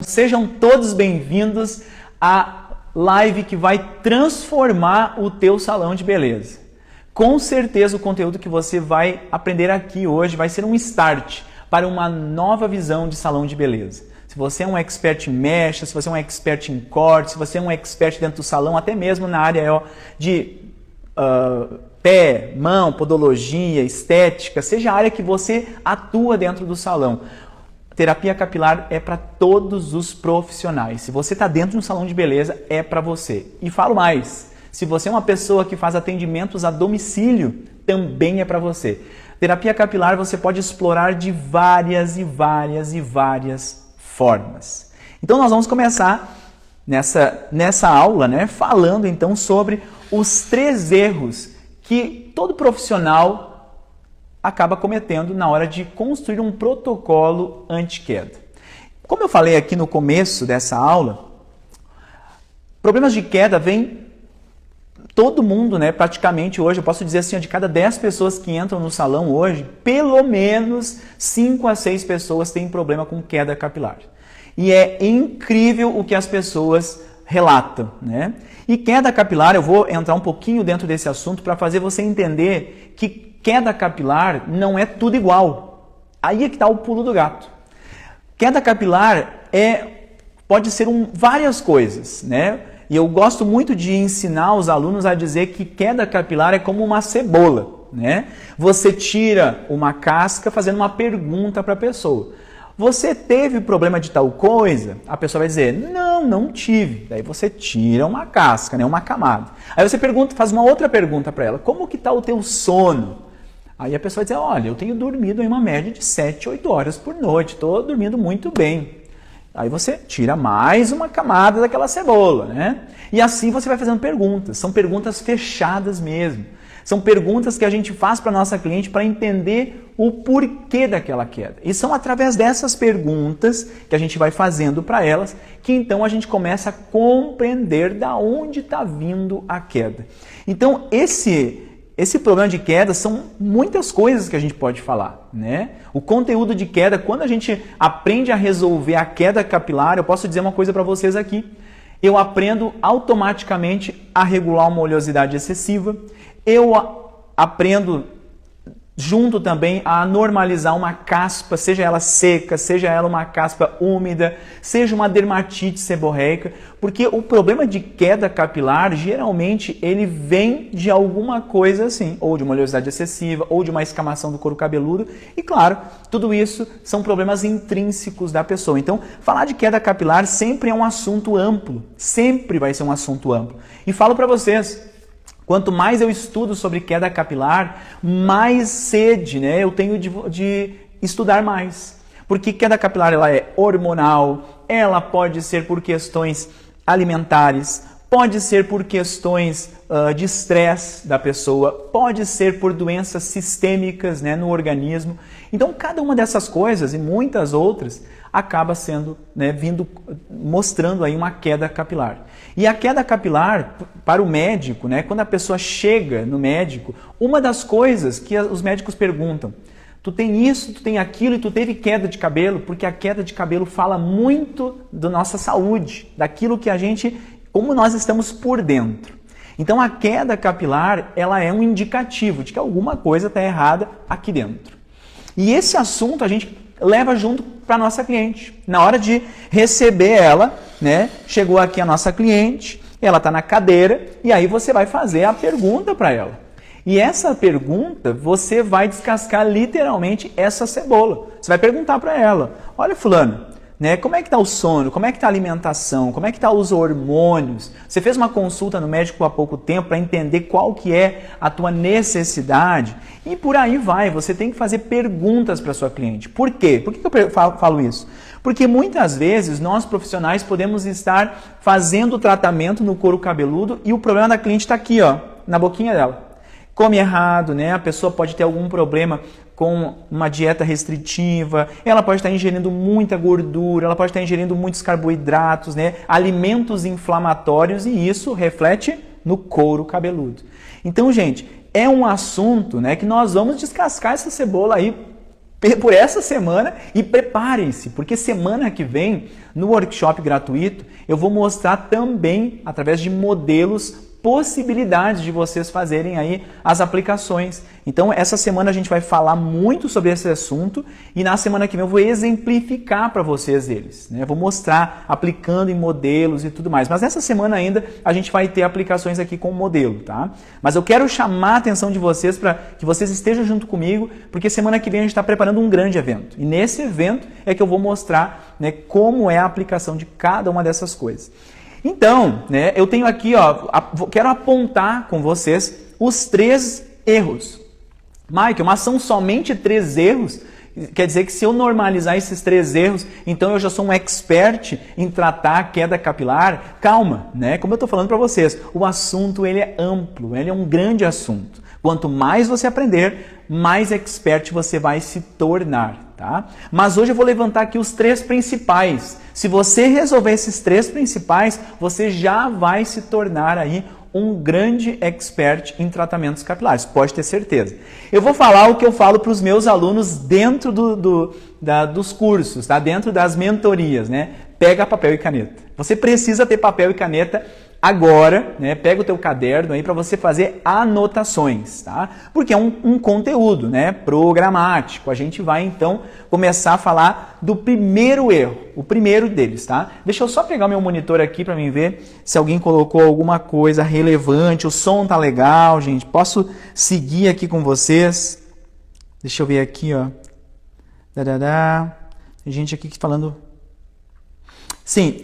sejam todos bem-vindos à live que vai transformar o teu salão de beleza. Com certeza o conteúdo que você vai aprender aqui hoje vai ser um start para uma nova visão de salão de beleza. Se você é um expert em mecha, se você é um expert em corte, se você é um expert dentro do salão, até mesmo na área de pé, mão, podologia, estética, seja a área que você atua dentro do salão. Terapia capilar é para todos os profissionais. Se você está dentro de um salão de beleza, é para você. E falo mais, se você é uma pessoa que faz atendimentos a domicílio, também é para você. Terapia capilar você pode explorar de várias formas. Então nós vamos começar nessa aula, né, falando então sobre os 3 erros que todo profissional acaba cometendo na hora de construir um protocolo anti-queda. Como eu falei aqui no começo dessa aula, problemas de queda vêm todo mundo, né, praticamente hoje, eu posso dizer assim, de cada 10 pessoas que entram no salão hoje, pelo menos 5 a 6 pessoas têm problema com queda capilar. E é incrível o que as pessoas relatam, né? E queda capilar, eu vou entrar um pouquinho dentro desse assunto para fazer você entender que queda capilar não é tudo igual. Aí é que está o pulo do gato. Queda capilar pode ser várias coisas, né? E eu gosto muito de ensinar os alunos a dizer que queda capilar é como uma cebola, né? Você tira uma casca fazendo uma pergunta para a pessoa. Você teve problema de tal coisa? A pessoa vai dizer, não tive. Daí você tira uma casca, né? Uma camada. Aí você faz uma outra pergunta para ela, como que está o teu sono? Aí a pessoa vai dizer, olha, eu tenho dormido em uma média de 7, 8 horas por noite, estou dormindo muito bem. Aí você tira mais uma camada daquela cebola, né? E assim você vai fazendo perguntas, são perguntas fechadas mesmo. São perguntas que a gente faz para a nossa cliente para entender o porquê daquela queda. E são através dessas perguntas que a gente vai fazendo para elas que então a gente começa a compreender da onde está vindo a queda. Então esse problema de queda são muitas coisas que a gente pode falar, né? O conteúdo de queda, quando a gente aprende a resolver a queda capilar, eu posso dizer uma coisa para vocês aqui. Eu aprendo automaticamente a regular uma oleosidade excessiva. Eu aprendo junto também a normalizar uma caspa, seja ela seca, seja ela uma caspa úmida, seja uma dermatite seborreica, porque o problema de queda capilar, geralmente, ele vem de alguma coisa assim, ou de uma oleosidade excessiva, ou de uma escamação do couro cabeludo, e claro, tudo isso são problemas intrínsecos da pessoa. Então, falar de queda capilar sempre é um assunto amplo, sempre vai ser um assunto amplo. E falo para vocês, quanto mais eu estudo sobre queda capilar, mais sede, né, eu tenho de estudar mais. Porque queda capilar ela é hormonal, ela pode ser por questões alimentares, pode ser por questões de estresse da pessoa, pode ser por doenças sistêmicas, né, no organismo. Então, cada uma dessas coisas e muitas outras acaba sendo, né, mostrando aí uma queda capilar. E a queda capilar, para o médico, né, quando a pessoa chega no médico, uma das coisas que os médicos perguntam, tu tem isso, tu tem aquilo e tu teve queda de cabelo, porque a queda de cabelo fala muito da nossa saúde, daquilo que a gente, como nós estamos por dentro. Então a queda capilar, ela é um indicativo de que alguma coisa está errada aqui dentro. E esse assunto a gente leva junto para a nossa cliente. Na hora de receber ela, né, chegou aqui a nossa cliente, ela está na cadeira, e aí você vai fazer a pergunta para ela. E essa pergunta, você vai descascar literalmente essa cebola. Você vai perguntar para ela, olha fulano, né, como é que está o sono, como é que está a alimentação, como é que estão os hormônios? Você fez uma consulta no médico há pouco tempo para entender qual que é a tua necessidade? E por aí vai, você tem que fazer perguntas para a sua cliente. Por quê? Por que eu falo isso? Porque muitas vezes nós profissionais podemos estar fazendo o tratamento no couro cabeludo e o problema da cliente está aqui, ó, na boquinha dela. Come errado, né? A pessoa pode ter algum problema com uma dieta restritiva, ela pode estar ingerindo muita gordura, ela pode estar ingerindo muitos carboidratos, né? Alimentos inflamatórios, e isso reflete no couro cabeludo. Então, gente, é um assunto, né, que nós vamos descascar essa cebola aí por essa semana e preparem-se, porque semana que vem, no workshop gratuito, eu vou mostrar também, através de modelos, possibilidades de vocês fazerem aí as aplicações. Então, essa semana a gente vai falar muito sobre esse assunto e na semana que vem eu vou exemplificar para vocês eles, né? Vou mostrar aplicando em modelos e tudo mais. Mas nessa semana ainda a gente vai ter aplicações aqui com o modelo, tá? Mas eu quero chamar a atenção de vocês para que vocês estejam junto comigo, porque semana que vem a gente está preparando um grande evento. E nesse evento é que eu vou mostrar, né, como é a aplicação de cada uma dessas coisas. Então, né, eu tenho aqui, quero apontar com vocês os 3 erros. Michael, mas são somente 3 erros? Quer dizer que se eu normalizar esses 3 erros, então eu já sou um expert em tratar a queda capilar? Calma, né? Como eu estou falando para vocês, o assunto ele é amplo, ele é um grande assunto. Quanto mais você aprender, mais expert você vai se tornar, tá? Mas hoje eu vou levantar aqui os 3 principais. Se você resolver esses 3 principais, você já vai se tornar aí um grande expert em tratamentos capilares, pode ter certeza. Eu vou falar o que eu falo para os meus alunos dentro dos cursos, tá? Dentro das mentorias, né? Pega papel e caneta. Você precisa ter papel e caneta agora, né? Pega o teu caderno aí para você fazer anotações, tá? Porque é um conteúdo, né, programático. A gente vai então começar a falar do primeiro erro, o primeiro deles, tá? Deixa eu só pegar o meu monitor aqui para mim ver se alguém colocou alguma coisa relevante. O som tá legal, gente. Posso seguir aqui com vocês? Deixa eu ver aqui, ó. Tem gente aqui falando. Sim,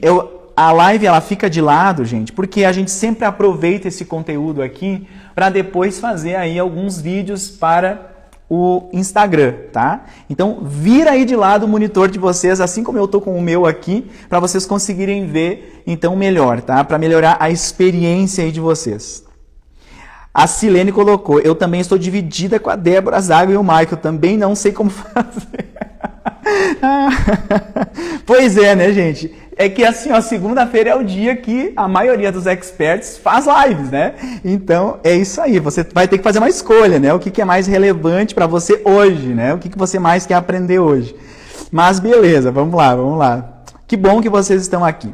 a live ela fica de lado, gente, porque a gente sempre aproveita esse conteúdo aqui para depois fazer aí alguns vídeos para o Instagram, tá? Então, vira aí de lado o monitor de vocês, assim como eu tô com o meu aqui, para vocês conseguirem ver então melhor, tá? Para melhorar a experiência aí de vocês. A Silene colocou, eu também estou dividida com a Débora Zago e o Michael, também não sei como fazer. Pois é, né, gente? É que assim, ó, segunda-feira é o dia que a maioria dos experts faz lives, né? Então, é isso aí. Você vai ter que fazer uma escolha, né? O que é mais relevante para você hoje, né? O que você mais quer aprender hoje. Mas beleza, vamos lá, vamos lá. Que bom que vocês estão aqui.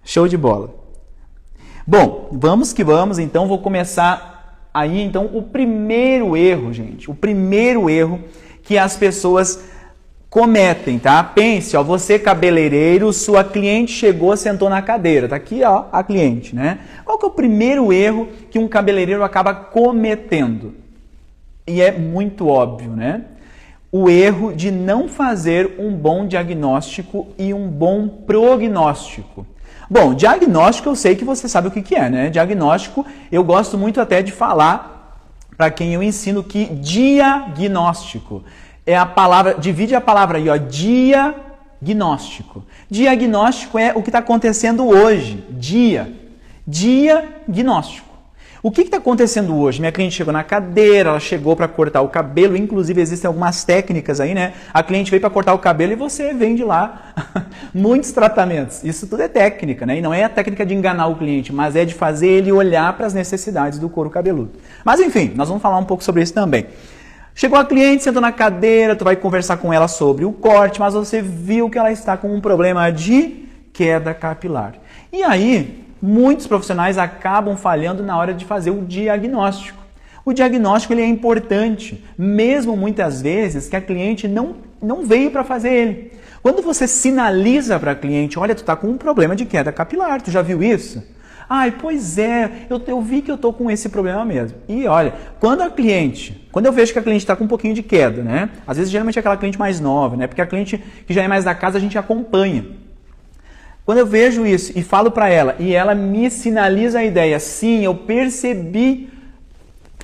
Show de bola. Bom, vamos que vamos. Então, vou começar aí, então, o primeiro erro, gente. O primeiro erro que as pessoas cometem, tá? Pense, ó, você cabeleireiro, sua cliente chegou, sentou na cadeira. Tá aqui, ó, a cliente, né? Qual que é o primeiro erro que um cabeleireiro acaba cometendo? E é muito óbvio, né? O erro de não fazer um bom diagnóstico e um bom prognóstico. Bom, diagnóstico eu sei que você sabe o que é, né? Diagnóstico, eu gosto muito até de falar para quem eu ensino que diagnóstico é a palavra, divide a palavra aí, ó, diagnóstico. Diagnóstico é o que está acontecendo hoje, diagnóstico. O que está acontecendo hoje? Minha cliente chegou na cadeira, ela chegou para cortar o cabelo, inclusive existem algumas técnicas aí, né? A cliente veio para cortar o cabelo e você vende lá muitos tratamentos. Isso tudo é técnica, né? E não é a técnica de enganar o cliente, mas é de fazer ele olhar para as necessidades do couro cabeludo. Mas enfim, nós vamos falar um pouco sobre isso também. Chegou a cliente, sentou na cadeira, tu vai conversar com ela sobre o corte, mas você viu que ela está com um problema de queda capilar. E aí, muitos profissionais acabam falhando na hora de fazer o diagnóstico. O diagnóstico ele é importante, mesmo muitas vezes que a cliente não veio para fazer ele. Quando você sinaliza para a cliente, olha, tu está com um problema de queda capilar, tu já viu isso? Ai, pois é, eu vi que eu estou com esse problema mesmo. E olha, quando eu vejo que a cliente está com um pouquinho de queda, né? Às vezes geralmente é aquela cliente mais nova, né? Porque a cliente que já é mais da casa a gente acompanha. Quando eu vejo isso e falo para ela e ela me sinaliza a ideia, sim, eu percebi,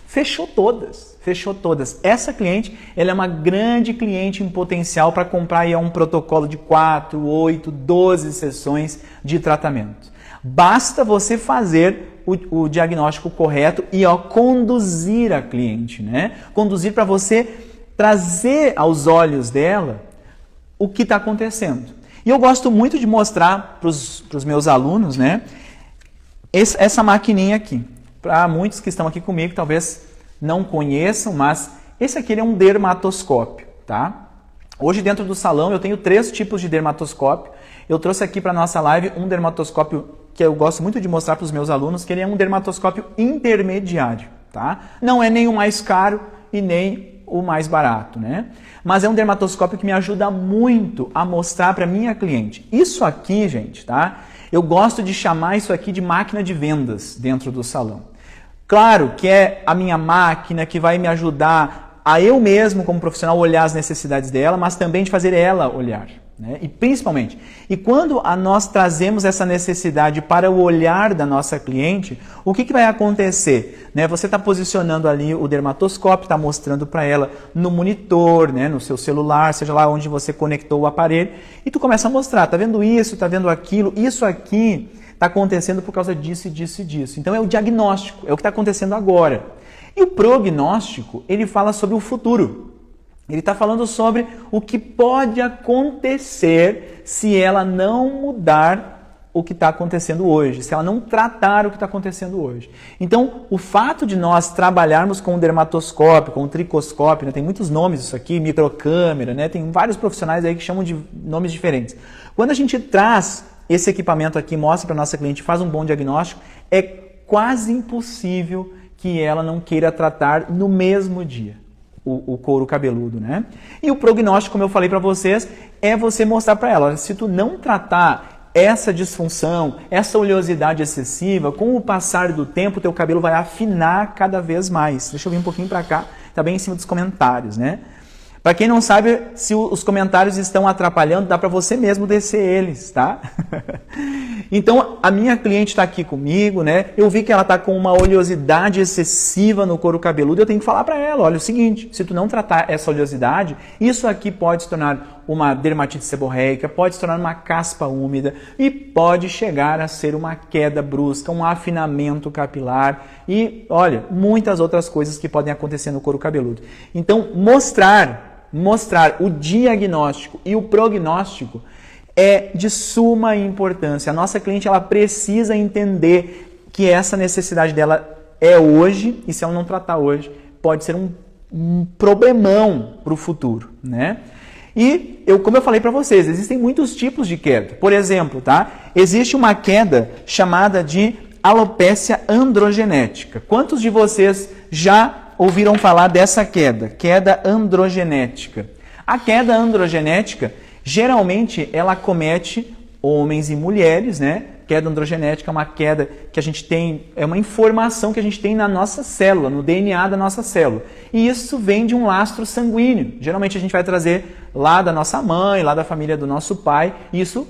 fechou todas. Essa cliente, ela é uma grande cliente em potencial para comprar aí um protocolo de 4, 8, 12 sessões de tratamento. Basta você fazer o diagnóstico correto e conduzir a cliente, né? Conduzir para você trazer aos olhos dela o que está acontecendo. E eu gosto muito de mostrar para os meus alunos, né? Essa maquininha aqui. Para muitos que estão aqui comigo, talvez não conheçam, mas esse aqui é um dermatoscópio. tá? Hoje dentro do salão eu tenho 3 tipos de dermatoscópio. Eu trouxe aqui para nossa live um dermatoscópio que eu gosto muito de mostrar para os meus alunos, que ele é um dermatoscópio intermediário, tá? Não é nem o mais caro e nem o mais barato, né? Mas é um dermatoscópio que me ajuda muito a mostrar para minha cliente. Isso aqui, gente, tá? Eu gosto de chamar isso aqui de máquina de vendas dentro do salão. Claro que é a minha máquina que vai me ajudar a eu mesmo, como profissional, olhar as necessidades dela, mas também de fazer ela olhar, né? E principalmente, e quando nós trazemos essa necessidade para o olhar da nossa cliente, o que vai acontecer? Né? Você está posicionando ali o dermatoscópio, está mostrando para ela no monitor, né? No seu celular, seja lá onde você conectou o aparelho, e tu começa a mostrar, tá vendo isso, tá vendo aquilo, isso aqui está acontecendo por causa disso, disso e disso. Então é o diagnóstico, é o que está acontecendo agora. E o prognóstico, ele fala sobre o futuro. Ele está falando sobre o que pode acontecer se ela não mudar o que está acontecendo hoje, se ela não tratar o que está acontecendo hoje. Então, o fato de nós trabalharmos com o dermatoscópio, com o tricoscópio, né, tem muitos nomes isso aqui, microcâmera, né, tem vários profissionais aí que chamam de nomes diferentes. Quando a gente traz esse equipamento aqui, mostra para a nossa cliente, faz um bom diagnóstico, é quase impossível que ela não queira tratar no mesmo dia o couro cabeludo, né? E o prognóstico, como eu falei para vocês, é você mostrar para ela, olha, se tu não tratar essa disfunção, essa oleosidade excessiva, com o passar do tempo, teu cabelo vai afinar cada vez mais. Deixa eu vir um pouquinho para cá, tá bem em cima dos comentários, né? Para quem não sabe, se os comentários estão atrapalhando, dá para você mesmo descer eles, tá? Então, a minha cliente está aqui comigo, né? Eu vi que ela está com uma oleosidade excessiva no couro cabeludo, eu tenho que falar para ela, olha, é o seguinte, se tu não tratar essa oleosidade, isso aqui pode se tornar uma dermatite seborreica, pode se tornar uma caspa úmida e pode chegar a ser uma queda brusca, um afinamento capilar e, olha, muitas outras coisas que podem acontecer no couro cabeludo. Então, mostrar o diagnóstico e o prognóstico é de suma importância. A nossa cliente ela precisa entender que essa necessidade dela é hoje e se ela não tratar hoje, pode ser um problemão para o futuro, né? E, como eu falei para vocês, existem muitos tipos de queda. Por exemplo, tá? Existe uma queda chamada de alopécia androgenética. Quantos de vocês já ouviram falar dessa queda androgenética? A queda androgenética, geralmente, ela acomete homens e mulheres, né? Queda androgenética é uma queda que a gente tem, é uma informação que a gente tem na nossa célula, no DNA da nossa célula. E isso vem de um lastro sanguíneo. Geralmente a gente vai trazer lá da nossa mãe, lá da família do nosso pai, e isso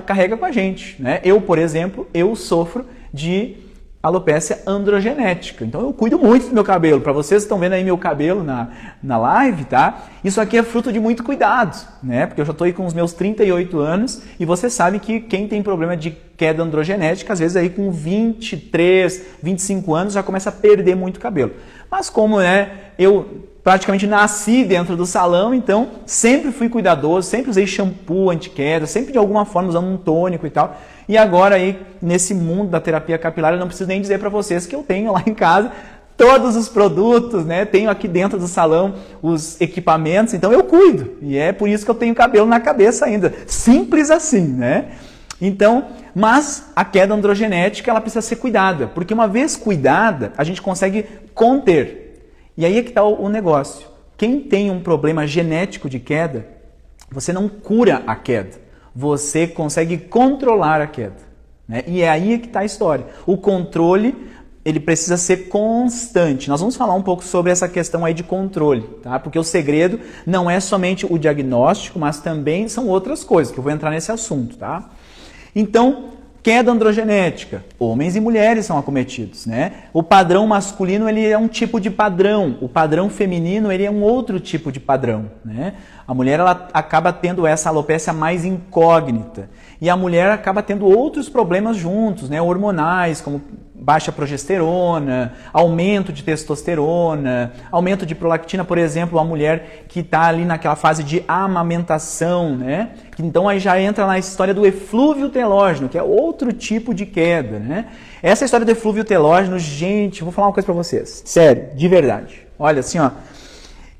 carrega com a gente, né? Eu, por exemplo, eu sofro de alopécia androgenética. Então eu cuido muito do meu cabelo. Para vocês que estão vendo aí meu cabelo na live, tá? Isso aqui é fruto de muito cuidado, né? Porque eu já estou aí com os meus 38 anos e você sabe que quem tem problema de queda androgenética, às vezes aí com 23, 25 anos já começa a perder muito cabelo. Mas como, né, eu praticamente nasci dentro do salão, então sempre fui cuidadoso, sempre usei shampoo anti-queda, sempre de alguma forma usando um tônico e tal. E agora aí, nesse mundo da terapia capilar, eu não preciso nem dizer para vocês que eu tenho lá em casa todos os produtos, né? Tenho aqui dentro do salão os equipamentos, então eu cuido. E é por isso que eu tenho cabelo na cabeça ainda. Simples assim, né? Então, mas a queda androgenética, ela precisa ser cuidada, porque uma vez cuidada, a gente consegue conter. E aí é que está o negócio. Quem tem um problema genético de queda, você não cura a queda. Você consegue controlar a queda, né? E é aí que está a história. O controle, ele precisa ser constante. Nós vamos falar um pouco sobre essa questão aí de controle, tá? Porque o segredo não é somente o diagnóstico, mas também são outras coisas, que eu vou entrar nesse assunto, tá? Então, queda androgenética, homens e mulheres são acometidos, né? O padrão masculino, ele é um tipo de padrão, o padrão feminino, ele é um outro tipo de padrão, né? A mulher, ela acaba tendo essa alopécia mais incógnita e a mulher acaba tendo outros problemas juntos, né? Hormonais, como baixa progesterona, aumento de testosterona, aumento de prolactina, por exemplo, a mulher que está ali naquela fase de amamentação, né? Então aí já entra na história do eflúvio telógeno, que é outro tipo de queda, né? Essa história do eflúvio telógeno, gente, vou falar uma coisa para vocês, sério, de verdade. Olha, assim, ó,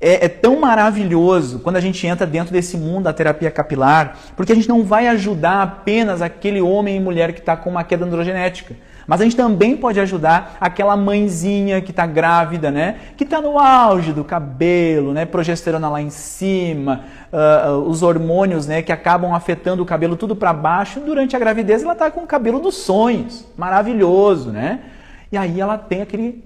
É tão maravilhoso quando a gente entra dentro desse mundo da terapia capilar, porque a gente não vai ajudar apenas aquele homem e mulher que está com uma queda androgenética, mas a gente também pode ajudar aquela mãezinha que está grávida, né? Que está no auge do cabelo, né? Progesterona lá em cima, os hormônios, né? Que acabam afetando o cabelo tudo para baixo. Durante a gravidez ela está com o cabelo dos sonhos, maravilhoso, né? E aí ela tem aquele...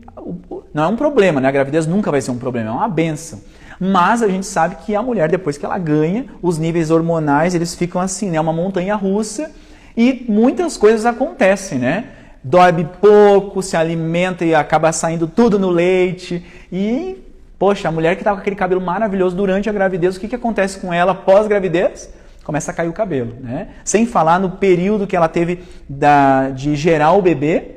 Não é um problema, né? A gravidez nunca vai ser um problema, é uma bênção. Mas a gente sabe que a mulher, depois que ela ganha, os níveis hormonais, eles ficam assim, né? Uma montanha russa e muitas coisas acontecem, né? Dorme pouco, se alimenta e acaba saindo tudo no leite. E, poxa, a mulher que estava com aquele cabelo maravilhoso durante a gravidez, o que acontece com ela pós-gravidez? Começa a cair o cabelo, né? Sem falar no período que ela teve de gerar o bebê,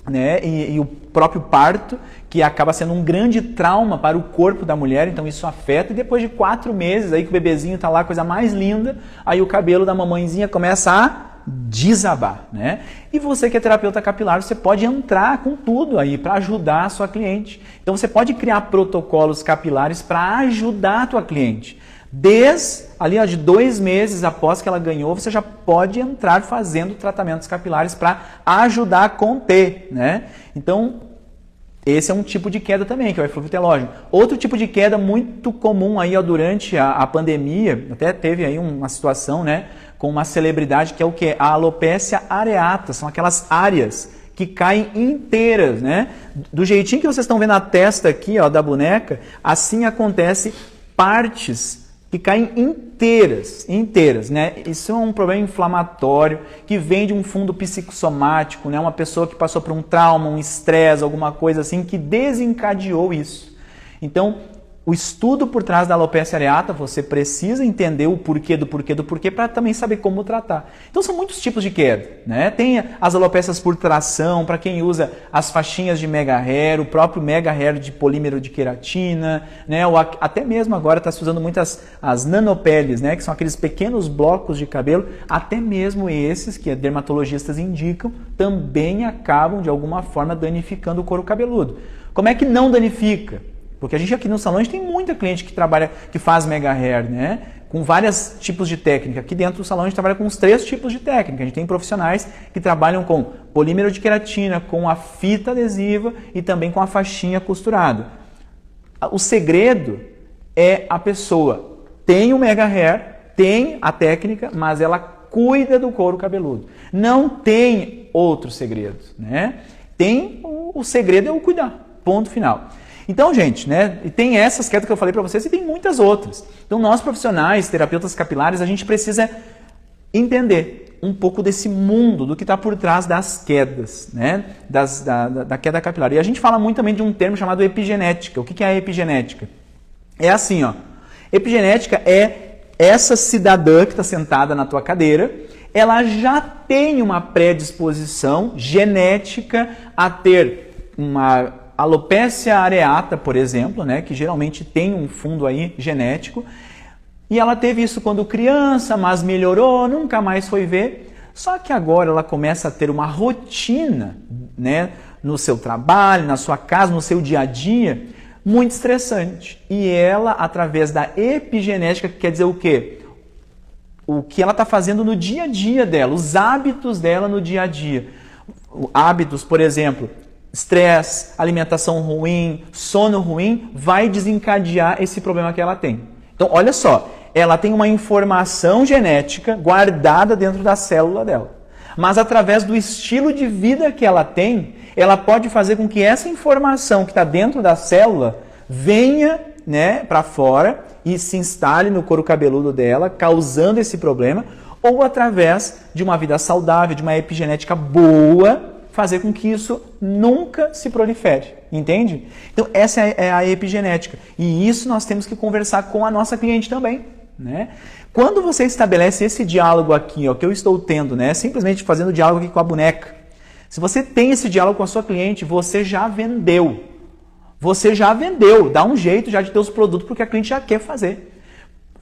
né? E o próprio parto, que acaba sendo um grande trauma para o corpo da mulher, então isso afeta. E depois de 4 meses, aí que o bebezinho está lá, coisa mais linda, aí o cabelo da mamãezinha começa a desabar, né? E você que é terapeuta capilar, você pode entrar com tudo aí para ajudar a sua cliente. Então você pode criar protocolos capilares para ajudar a tua cliente. Desde ali de 2 meses após que ela ganhou, você já pode entrar fazendo tratamentos capilares para ajudar a conter, né? Então, esse é um tipo de queda também, que é o eflúvio telógeno. Outro tipo de queda muito comum aí durante a pandemia, até teve aí uma situação, né, com uma celebridade que é o quê? A alopecia areata, são aquelas áreas que caem inteiras, né? Do jeitinho que vocês estão vendo a testa aqui, da boneca, assim acontece partes que caem inteiras, né? Isso é um problema inflamatório que vem de um fundo psicossomático, né? Uma pessoa que passou por um trauma, um estresse, alguma coisa assim que desencadeou isso. Então, o estudo por trás da alopecia areata, você precisa entender o porquê do porquê para também saber como tratar. Então são muitos tipos de queda, né? Tem as alopecias por tração, para quem usa as faixinhas de mega hair, o próprio mega hair de polímero de queratina, né? Ou até mesmo agora está se usando muitas as nanopeles, né? Que são aqueles pequenos blocos de cabelo, até mesmo esses que dermatologistas indicam, também acabam de alguma forma danificando o couro cabeludo. Como é que não danifica? Porque a gente aqui no salão, a gente tem muita cliente que trabalha, que faz mega hair, né? Com vários tipos de técnica. Aqui dentro do salão a gente trabalha com uns 3 tipos de técnica. A gente tem profissionais que trabalham com polímero de queratina, com a fita adesiva e também com a faixinha costurada. O segredo é a pessoa tem o mega hair, tem a técnica, mas ela cuida do couro cabeludo. Não tem outro segredo, né? O segredo é o cuidar, ponto final. Então, gente, né, tem essas quedas que eu falei para vocês e tem muitas outras. Então, nós profissionais, terapeutas capilares, a gente precisa entender um pouco desse mundo, do que está por trás das quedas, né, da queda capilar. E a gente fala muito também de um termo chamado epigenética. O que é a epigenética? É assim, epigenética é essa cidadã que está sentada na tua cadeira, ela já tem uma predisposição genética a ter uma alopecia areata, por exemplo, né, que geralmente tem um fundo aí genético, e ela teve isso quando criança, mas melhorou, nunca mais foi ver. Só que agora ela começa a ter uma rotina, né, no seu trabalho, na sua casa, no seu dia a dia, muito estressante. E ela, através da epigenética, que quer dizer o quê? O que ela está fazendo no dia a dia dela, os hábitos dela no dia a dia. Hábitos, por exemplo, estresse, alimentação ruim, sono ruim, vai desencadear esse problema que ela tem. Então, olha só, ela tem uma informação genética guardada dentro da célula dela. Mas através do estilo de vida que ela tem, ela pode fazer com que essa informação que está dentro da célula venha, né, para fora e se instale no couro cabeludo dela, causando esse problema, ou através de uma vida saudável, de uma epigenética boa, fazer com que isso nunca se prolifere, entende? Então essa é a epigenética e isso nós temos que conversar com a nossa cliente também, né? Quando você estabelece esse diálogo aqui, que eu estou tendo, né, simplesmente fazendo diálogo aqui com a boneca, se você tem esse diálogo com a sua cliente, você já vendeu, dá um jeito já de ter os produtos porque a cliente já quer fazer.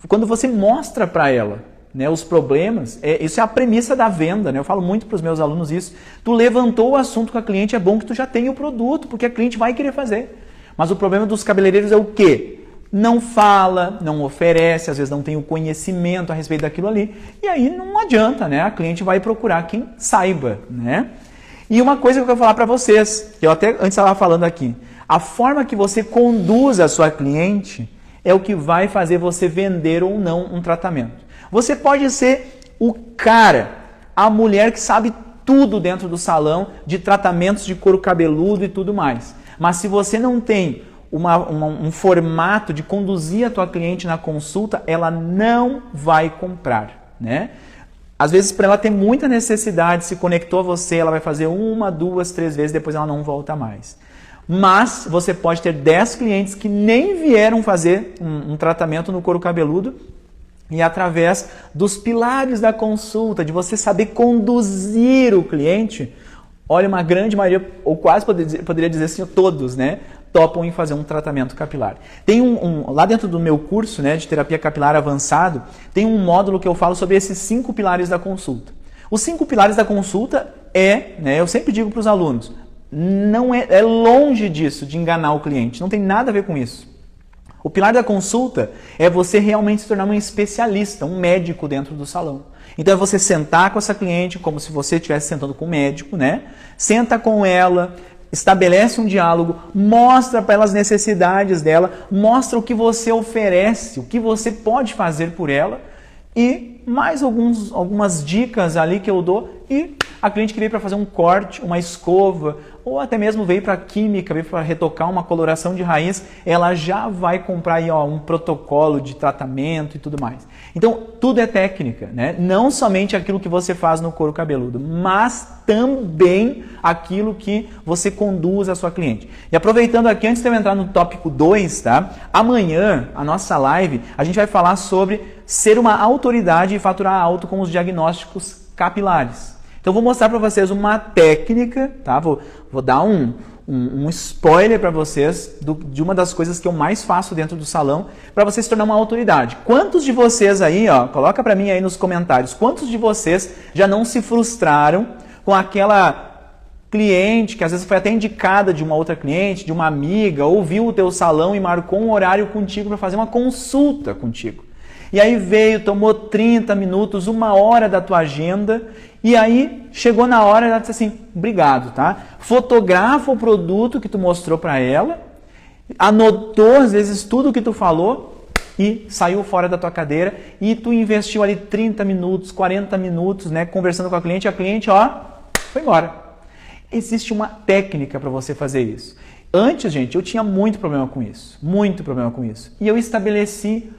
Quando você mostra para ela, né, os problemas, isso é a premissa da venda, né? Eu falo muito para os meus alunos isso. Tu levantou o assunto com a cliente, é bom que tu já tenha o produto, porque a cliente vai querer fazer. Mas o problema dos cabeleireiros é o quê? não fala, não oferece, às vezes não tem o conhecimento a respeito daquilo ali, e aí não adianta, né? A cliente vai procurar quem saiba, né? E uma coisa que eu quero falar para vocês, que eu até antes estava falando aqui, a forma que você conduz a sua cliente é o que vai fazer você vender ou não um tratamento. Você pode ser o cara, a mulher que sabe tudo dentro do salão de tratamentos de couro cabeludo e tudo mais. Mas se você não tem um formato de conduzir a tua cliente na consulta, ela não vai comprar, né? Às vezes, para ela ter muita necessidade, se conectou a você, ela vai fazer 1, 2, 3 vezes, depois ela não volta mais. Mas você pode ter 10 clientes que nem vieram fazer um tratamento no couro cabeludo e através dos pilares da consulta, de você saber conduzir o cliente, olha, uma grande maioria, ou quase poderia dizer assim, todos, né, topam em fazer um tratamento capilar. Tem lá dentro do meu curso, né, de terapia capilar avançado, tem um módulo que eu falo sobre esses 5 pilares da consulta. Os 5 pilares da consulta né, eu sempre digo para os alunos, não é longe disso, de enganar o cliente, não tem nada a ver com isso. O pilar da consulta é você realmente se tornar um especialista, um médico dentro do salão. Então é você sentar com essa cliente como se você estivesse sentando com um médico, né? Senta com ela, estabelece um diálogo, mostra para ela as necessidades dela, mostra o que você oferece, o que você pode fazer por ela e mais algumas dicas ali que eu dou e a cliente que veio para fazer um corte, uma escova, ou até mesmo veio para química, veio para retocar uma coloração de raiz, ela já vai comprar aí, um protocolo de tratamento e tudo mais. Então, tudo é técnica, né? Não somente aquilo que você faz no couro cabeludo, mas também aquilo que você conduz à sua cliente. E aproveitando aqui, antes de eu entrar no tópico 2, tá? Amanhã, a nossa live, a gente vai falar sobre ser uma autoridade e faturar alto com os diagnósticos capilares. Então, vou mostrar para vocês uma técnica, tá? Vou dar um spoiler para vocês de uma das coisas que eu mais faço dentro do salão para você se tornar uma autoridade. Quantos de vocês aí, coloca para mim aí nos comentários, quantos de vocês já não se frustraram com aquela cliente que às vezes foi até indicada de uma outra cliente, de uma amiga, ou viu o teu salão e marcou um horário contigo para fazer uma consulta contigo. E aí veio, tomou 30 minutos, 1 hora da tua agenda, e aí chegou na hora e ela disse assim, obrigado, tá? Fotografa o produto que tu mostrou para ela, anotou às vezes tudo que tu falou e saiu fora da tua cadeira e tu investiu ali 30 minutos, 40 minutos, né, conversando com a cliente, foi embora. Existe uma técnica para você fazer isso. Antes, gente, eu tinha muito problema com isso. E eu estabeleci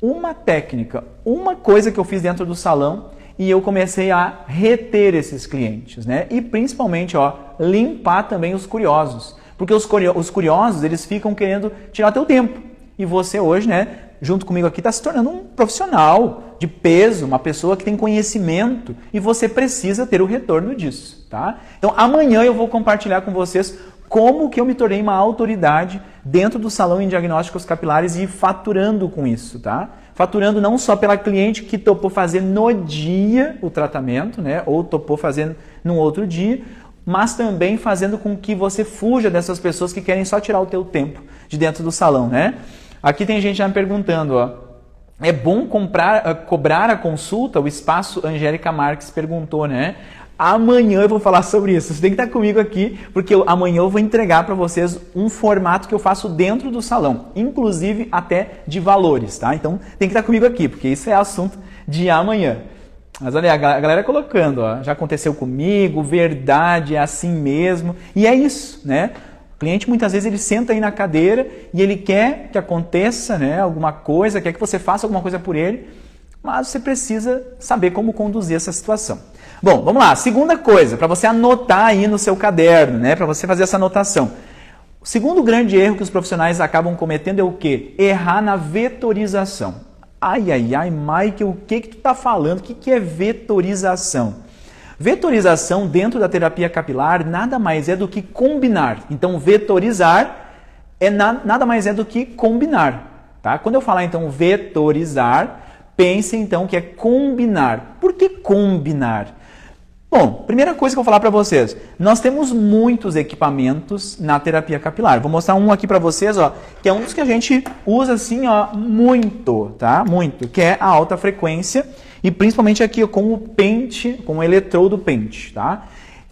uma técnica, uma coisa que eu fiz dentro do salão e eu comecei a reter esses clientes, né? E principalmente, limpar também os curiosos. Porque os curiosos, eles ficam querendo tirar teu tempo. E você hoje, né, junto comigo aqui, está se tornando um profissional de peso, uma pessoa que tem conhecimento e você precisa ter o retorno disso, tá? Então, amanhã eu vou compartilhar com vocês como que eu me tornei uma autoridade dentro do salão em diagnósticos capilares e faturando com isso, tá? Faturando não só pela cliente que topou fazer no dia o tratamento, né? Ou topou fazer num outro dia, mas também fazendo com que você fuja dessas pessoas que querem só tirar o teu tempo de dentro do salão, né? Aqui tem gente já me perguntando, é bom cobrar a consulta? O Espaço Angélica Marques perguntou, né? Amanhã eu vou falar sobre isso. Você tem que estar comigo aqui, porque amanhã eu vou entregar para vocês um formato que eu faço dentro do salão, inclusive até de valores, tá? Então tem que estar comigo aqui, porque isso é assunto de amanhã. Mas olha, a galera colocando, já aconteceu comigo, verdade, é assim mesmo. E é isso, né? O cliente muitas vezes ele senta aí na cadeira e ele quer que aconteça, né, alguma coisa, quer que você faça alguma coisa por ele, mas você precisa saber como conduzir essa situação. Bom, vamos lá. Segunda coisa, para você anotar aí no seu caderno, né, para você fazer essa anotação. O segundo grande erro que os profissionais acabam cometendo é o quê? Errar na vetorização. Ai, Michael, o que tu está falando? O que é vetorização? Vetorização dentro da terapia capilar nada mais é do que combinar. Então, vetorizar nada mais é do que combinar. Tá? Quando eu falar, então, vetorizar, pense, então, que é combinar. Por que combinar? Bom, primeira coisa que eu vou falar para vocês, nós temos muitos equipamentos na terapia capilar. Vou mostrar um aqui para vocês, ó, que é um dos que a gente usa assim, ó, muito, tá? Muito, que é a alta frequência e principalmente aqui ó, com o pente, com o eletrodo pente, tá?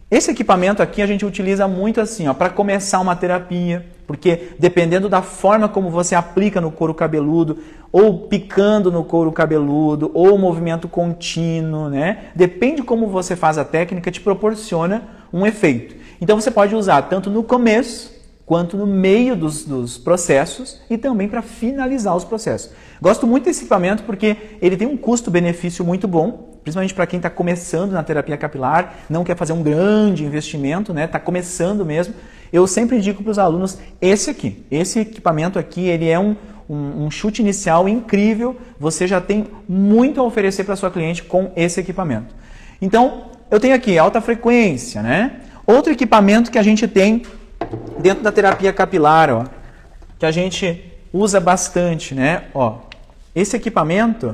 Esse equipamento aqui a gente utiliza muito assim, ó, para começar uma terapia, porque dependendo da forma como você aplica no couro cabeludo, ou picando no couro cabeludo, ou movimento contínuo, né? Depende como você faz a técnica, te proporciona um efeito. Então você pode usar tanto no começo, quanto no meio dos processos e também para finalizar os processos. Gosto muito desse equipamento porque ele tem um custo-benefício muito bom, principalmente para quem está começando na terapia capilar, não quer fazer um grande investimento, né? Está começando mesmo. Eu sempre indico para os alunos esse aqui. Esse equipamento aqui, ele é um chute inicial incrível. Você já tem muito a oferecer para sua cliente com esse equipamento. Então, eu tenho aqui alta frequência, né? Outro equipamento que a gente tem dentro da terapia capilar, ó, que a gente usa bastante, né? Ó, esse equipamento,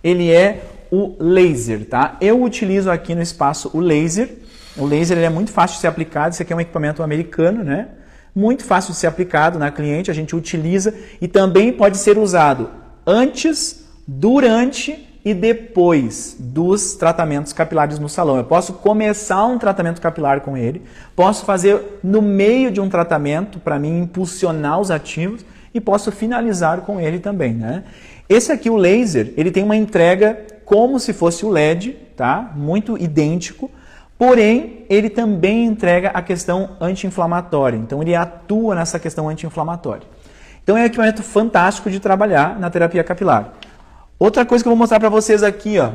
ele é o laser, tá? Eu utilizo aqui no espaço o laser. O laser ele é muito fácil de ser aplicado. Esse aqui é um equipamento americano, né? Muito fácil de ser aplicado na cliente. A gente utiliza e também pode ser usado antes, durante e depois dos tratamentos capilares no salão. Eu posso começar um tratamento capilar com ele, posso fazer no meio de um tratamento para mim impulsionar os ativos e posso finalizar com ele também, né? Esse aqui, o laser, ele tem uma entrega como se fosse o LED, tá? Muito idêntico, porém ele também entrega a questão anti-inflamatória. Então ele atua nessa questão anti-inflamatória. Então é um equipamento fantástico de trabalhar na terapia capilar. Outra coisa que eu vou mostrar para vocês aqui, ó.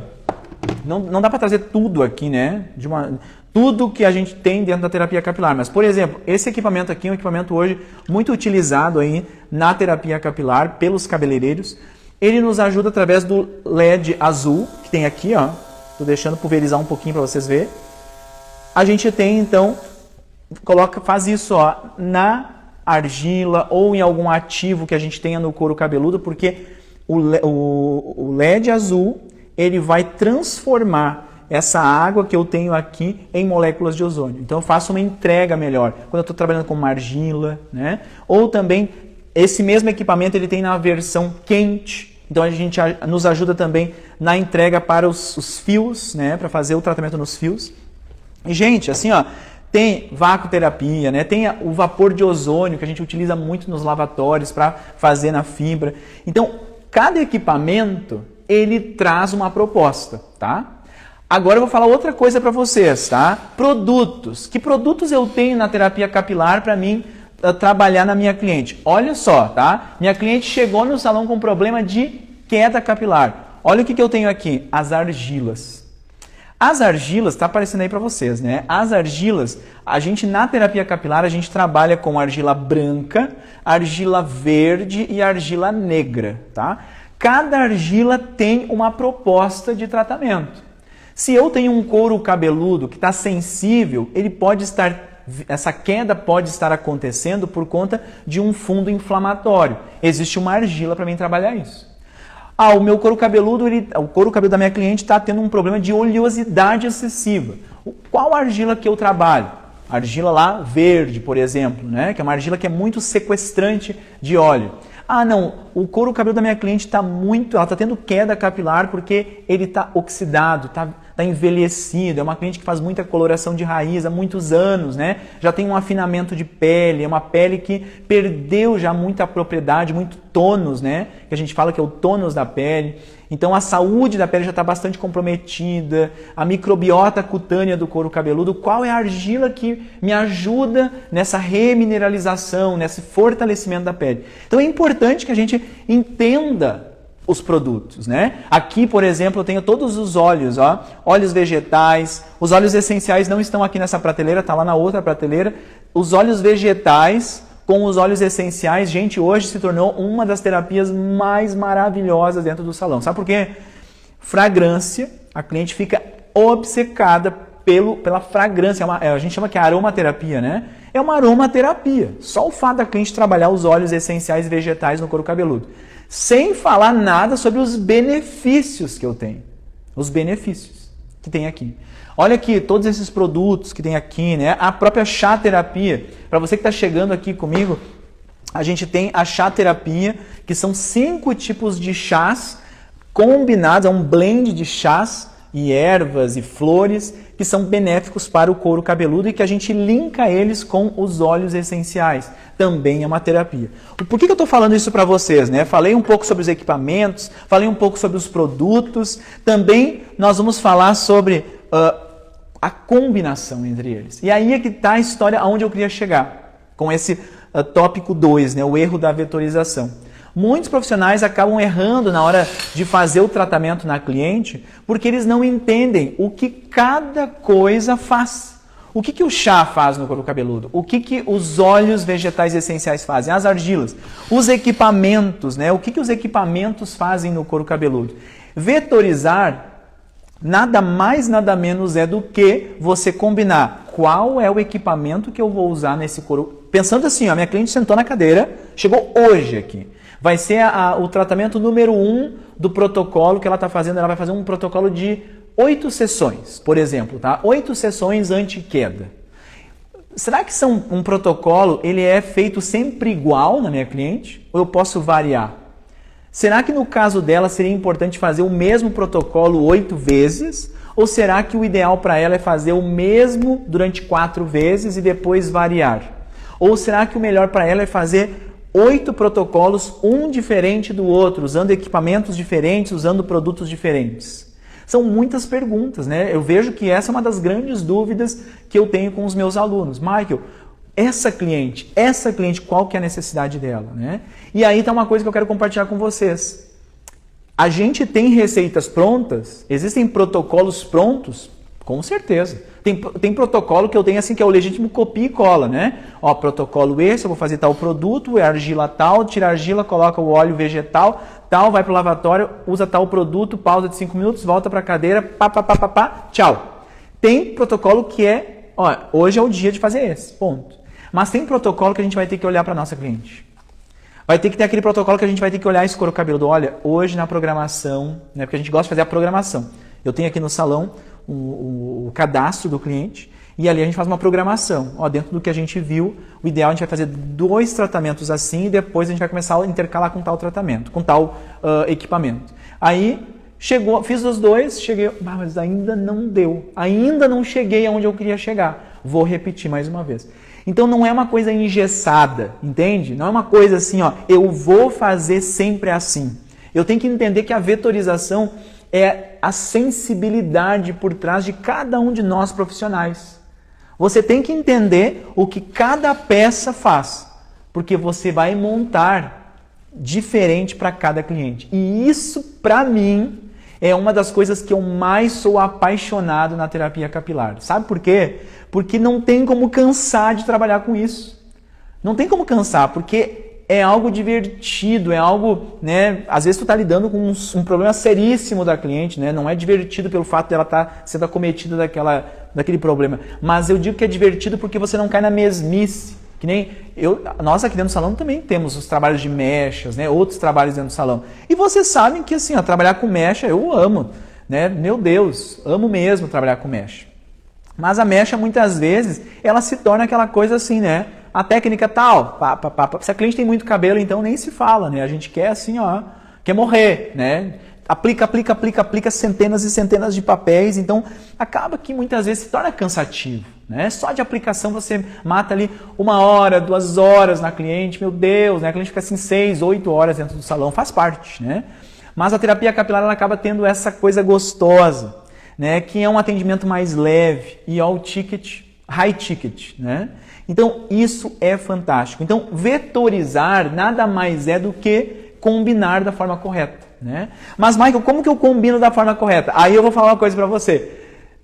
Não dá para trazer tudo aqui, né? Tudo que a gente tem dentro da terapia capilar. Mas, por exemplo, esse equipamento aqui é um equipamento hoje muito utilizado aí na terapia capilar pelos cabeleireiros. Ele nos ajuda através do LED azul, que tem aqui, ó. Estou deixando pulverizar um pouquinho para vocês verem. A gente tem, então, faz isso, ó, na argila ou em algum ativo que a gente tenha no couro cabeludo, porque o LED azul, ele vai transformar essa água que eu tenho aqui em moléculas de ozônio. Então eu faço uma entrega melhor quando eu estou trabalhando com uma argila, né? Ou também, esse mesmo equipamento ele tem na versão quente. Então a gente nos ajuda também na entrega para os fios, né? Para fazer o tratamento nos fios. E, gente, assim, ó, tem vacuoterapia, né? Tem o vapor de ozônio que a gente utiliza muito nos lavatórios para fazer na fibra. Então, cada equipamento, ele traz uma proposta, tá? Agora eu vou falar outra coisa para vocês, tá? Produtos. Que produtos eu tenho na terapia capilar para mim trabalhar na minha cliente? Olha só, tá? Minha cliente chegou no salão com problema de queda capilar. Olha o que eu tenho aqui, as argilas. As argilas, tá aparecendo aí para vocês, né? As argilas, a gente na terapia capilar, a gente trabalha com argila branca, argila verde e argila negra, tá? Cada argila tem uma proposta de tratamento. Se eu tenho um couro cabeludo que está sensível, essa queda pode estar acontecendo por conta de um fundo inflamatório. Existe uma argila para mim trabalhar isso. O meu couro cabeludo, o couro cabeludo da minha cliente está tendo um problema de oleosidade excessiva. Qual argila que eu trabalho? Argila lá verde, por exemplo, né? Que é uma argila que é muito sequestrante de óleo. Não, o couro cabeludo da minha cliente ela está tendo queda capilar porque ele está oxidado, está envelhecido. É uma cliente que faz muita coloração de raiz há muitos anos, né? Já tem um afinamento de pele, é uma pele que perdeu já muita propriedade, muito tônus, né? Que a gente fala que é o tônus da pele. Então a saúde da pele já está bastante comprometida, a microbiota cutânea do couro cabeludo. Qual é a argila que me ajuda nessa remineralização, nesse fortalecimento da pele? Então é importante que a gente entenda os produtos, né? Aqui, por exemplo, eu tenho todos os óleos, ó, óleos vegetais. Os óleos essenciais não estão aqui nessa prateleira, tá lá na outra prateleira. Os óleos vegetais com os óleos essenciais, gente, hoje se tornou uma das terapias mais maravilhosas dentro do salão. Sabe por quê? Fragrância, a cliente fica obcecada pela fragrância. A gente chama que é aromaterapia, né? É uma aromaterapia. Só o fato da cliente trabalhar os óleos essenciais vegetais no couro cabeludo. Sem falar nada sobre os benefícios que eu tenho. Os benefícios. que tem aqui. Olha aqui, todos esses produtos que tem aqui, né? A própria chá terapia. Para você que está chegando aqui comigo, a gente tem a chá terapia, que são 5 tipos de chás combinados, é um blend de chás e ervas e flores que são benéficos para o couro cabeludo e que a gente linka eles com os óleos essenciais. Também é uma terapia. Por que eu estou falando isso para vocês, né? Falei um pouco sobre os equipamentos, falei um pouco sobre os produtos, também nós vamos falar sobre a combinação entre eles. E aí é que está a história aonde eu queria chegar, com esse tópico 2, né? O erro da vetorização. Muitos profissionais acabam errando na hora de fazer o tratamento na cliente porque eles não entendem o que cada coisa faz. O que o chá faz no couro cabeludo? O que os óleos vegetais essenciais fazem? As argilas. Os equipamentos, né? O que os equipamentos fazem no couro cabeludo? Vetorizar nada mais, nada menos é do que você combinar qual é o equipamento que eu vou usar nesse couro. Pensando assim, ó, minha cliente sentou na cadeira, chegou hoje aqui. Vai ser o tratamento número 1 do protocolo que ela está fazendo. Ela vai fazer um protocolo de 8 sessões, por exemplo, tá? 8 sessões anti-queda. Será que um protocolo ele é feito sempre igual na minha cliente? Ou eu posso variar? Será que no caso dela seria importante fazer o mesmo protocolo 8 vezes? Ou será que o ideal para ela é fazer o mesmo durante 4 vezes e depois variar? Ou será que o melhor para ela é fazer 8 protocolos, um diferente do outro, usando equipamentos diferentes, usando produtos diferentes? São muitas perguntas, né? Eu vejo que essa é uma das grandes dúvidas que eu tenho com os meus alunos. Michael, essa cliente, qual que é a necessidade dela, né? E aí tá uma coisa que eu quero compartilhar com vocês. A gente tem receitas prontas? Existem protocolos prontos? Com certeza. Tem protocolo que eu tenho assim, que é o legítimo copia e cola, né? Ó, protocolo esse, eu vou fazer tal produto, é argila tal, tira a argila, coloca o óleo vegetal, tal, vai para o lavatório, usa tal produto, pausa de 5 minutos, volta para a cadeira, tchau. Tem protocolo que é, ó, hoje é o dia de fazer esse, ponto. Mas tem protocolo que a gente vai ter que olhar para a nossa cliente. Vai ter que ter aquele protocolo que a gente vai ter que olhar esse couro cabeludo. Olha, hoje na programação, né? Porque a gente gosta de fazer a programação. Eu tenho aqui no salão o cadastro do cliente e ali a gente faz uma programação. Ó, dentro do que a gente viu, o ideal a gente vai fazer 2 tratamentos assim e depois a gente vai começar a intercalar com tal tratamento, com tal equipamento. Aí chegou, fiz os 2, cheguei, mas ainda não deu, ainda não cheguei aonde eu queria chegar. Vou repetir mais uma vez. Então não é uma coisa engessada, entende? Não é uma coisa assim, ó, eu vou fazer sempre assim. Eu tenho que entender que a vetorização é a sensibilidade por trás de cada um de nós profissionais. Você tem que entender o que cada peça faz, porque você vai montar diferente para cada cliente. E isso, para mim, é uma das coisas que eu mais sou apaixonado na terapia capilar. Sabe por quê? Porque não tem como cansar de trabalhar com isso. Não tem como cansar, porque é algo divertido, é algo, né? Às vezes tu tá lidando com um problema seríssimo da cliente, né? Não é divertido pelo fato dela estar sendo acometida daquele problema. Mas eu digo que é divertido porque você não cai na mesmice. Que nem nós aqui dentro do salão também temos os trabalhos de mechas, né? Outros trabalhos dentro do salão. E vocês sabem que assim, ó, trabalhar com mecha eu amo, né? Meu Deus, amo mesmo trabalhar com mecha. Mas a mecha muitas vezes ela se torna aquela coisa assim, né? A técnica tal, se a cliente tem muito cabelo, então nem se fala, né? A gente quer assim, ó, quer morrer, né? Aplica centenas e centenas de papéis, então acaba que muitas vezes se torna cansativo, né? Só de aplicação você mata ali 1 hora, 2 horas na cliente, meu Deus, né? A cliente fica assim 6, 8 horas dentro do salão, faz parte, né? Mas a terapia capilar ela acaba tendo essa coisa gostosa, né? Que é um atendimento mais leve e all ticket, high ticket, né? Então, isso é fantástico. Então, vetorizar nada mais é do que combinar da forma correta, né? Mas, Michael, como que eu combino da forma correta? Aí eu vou falar uma coisa para você.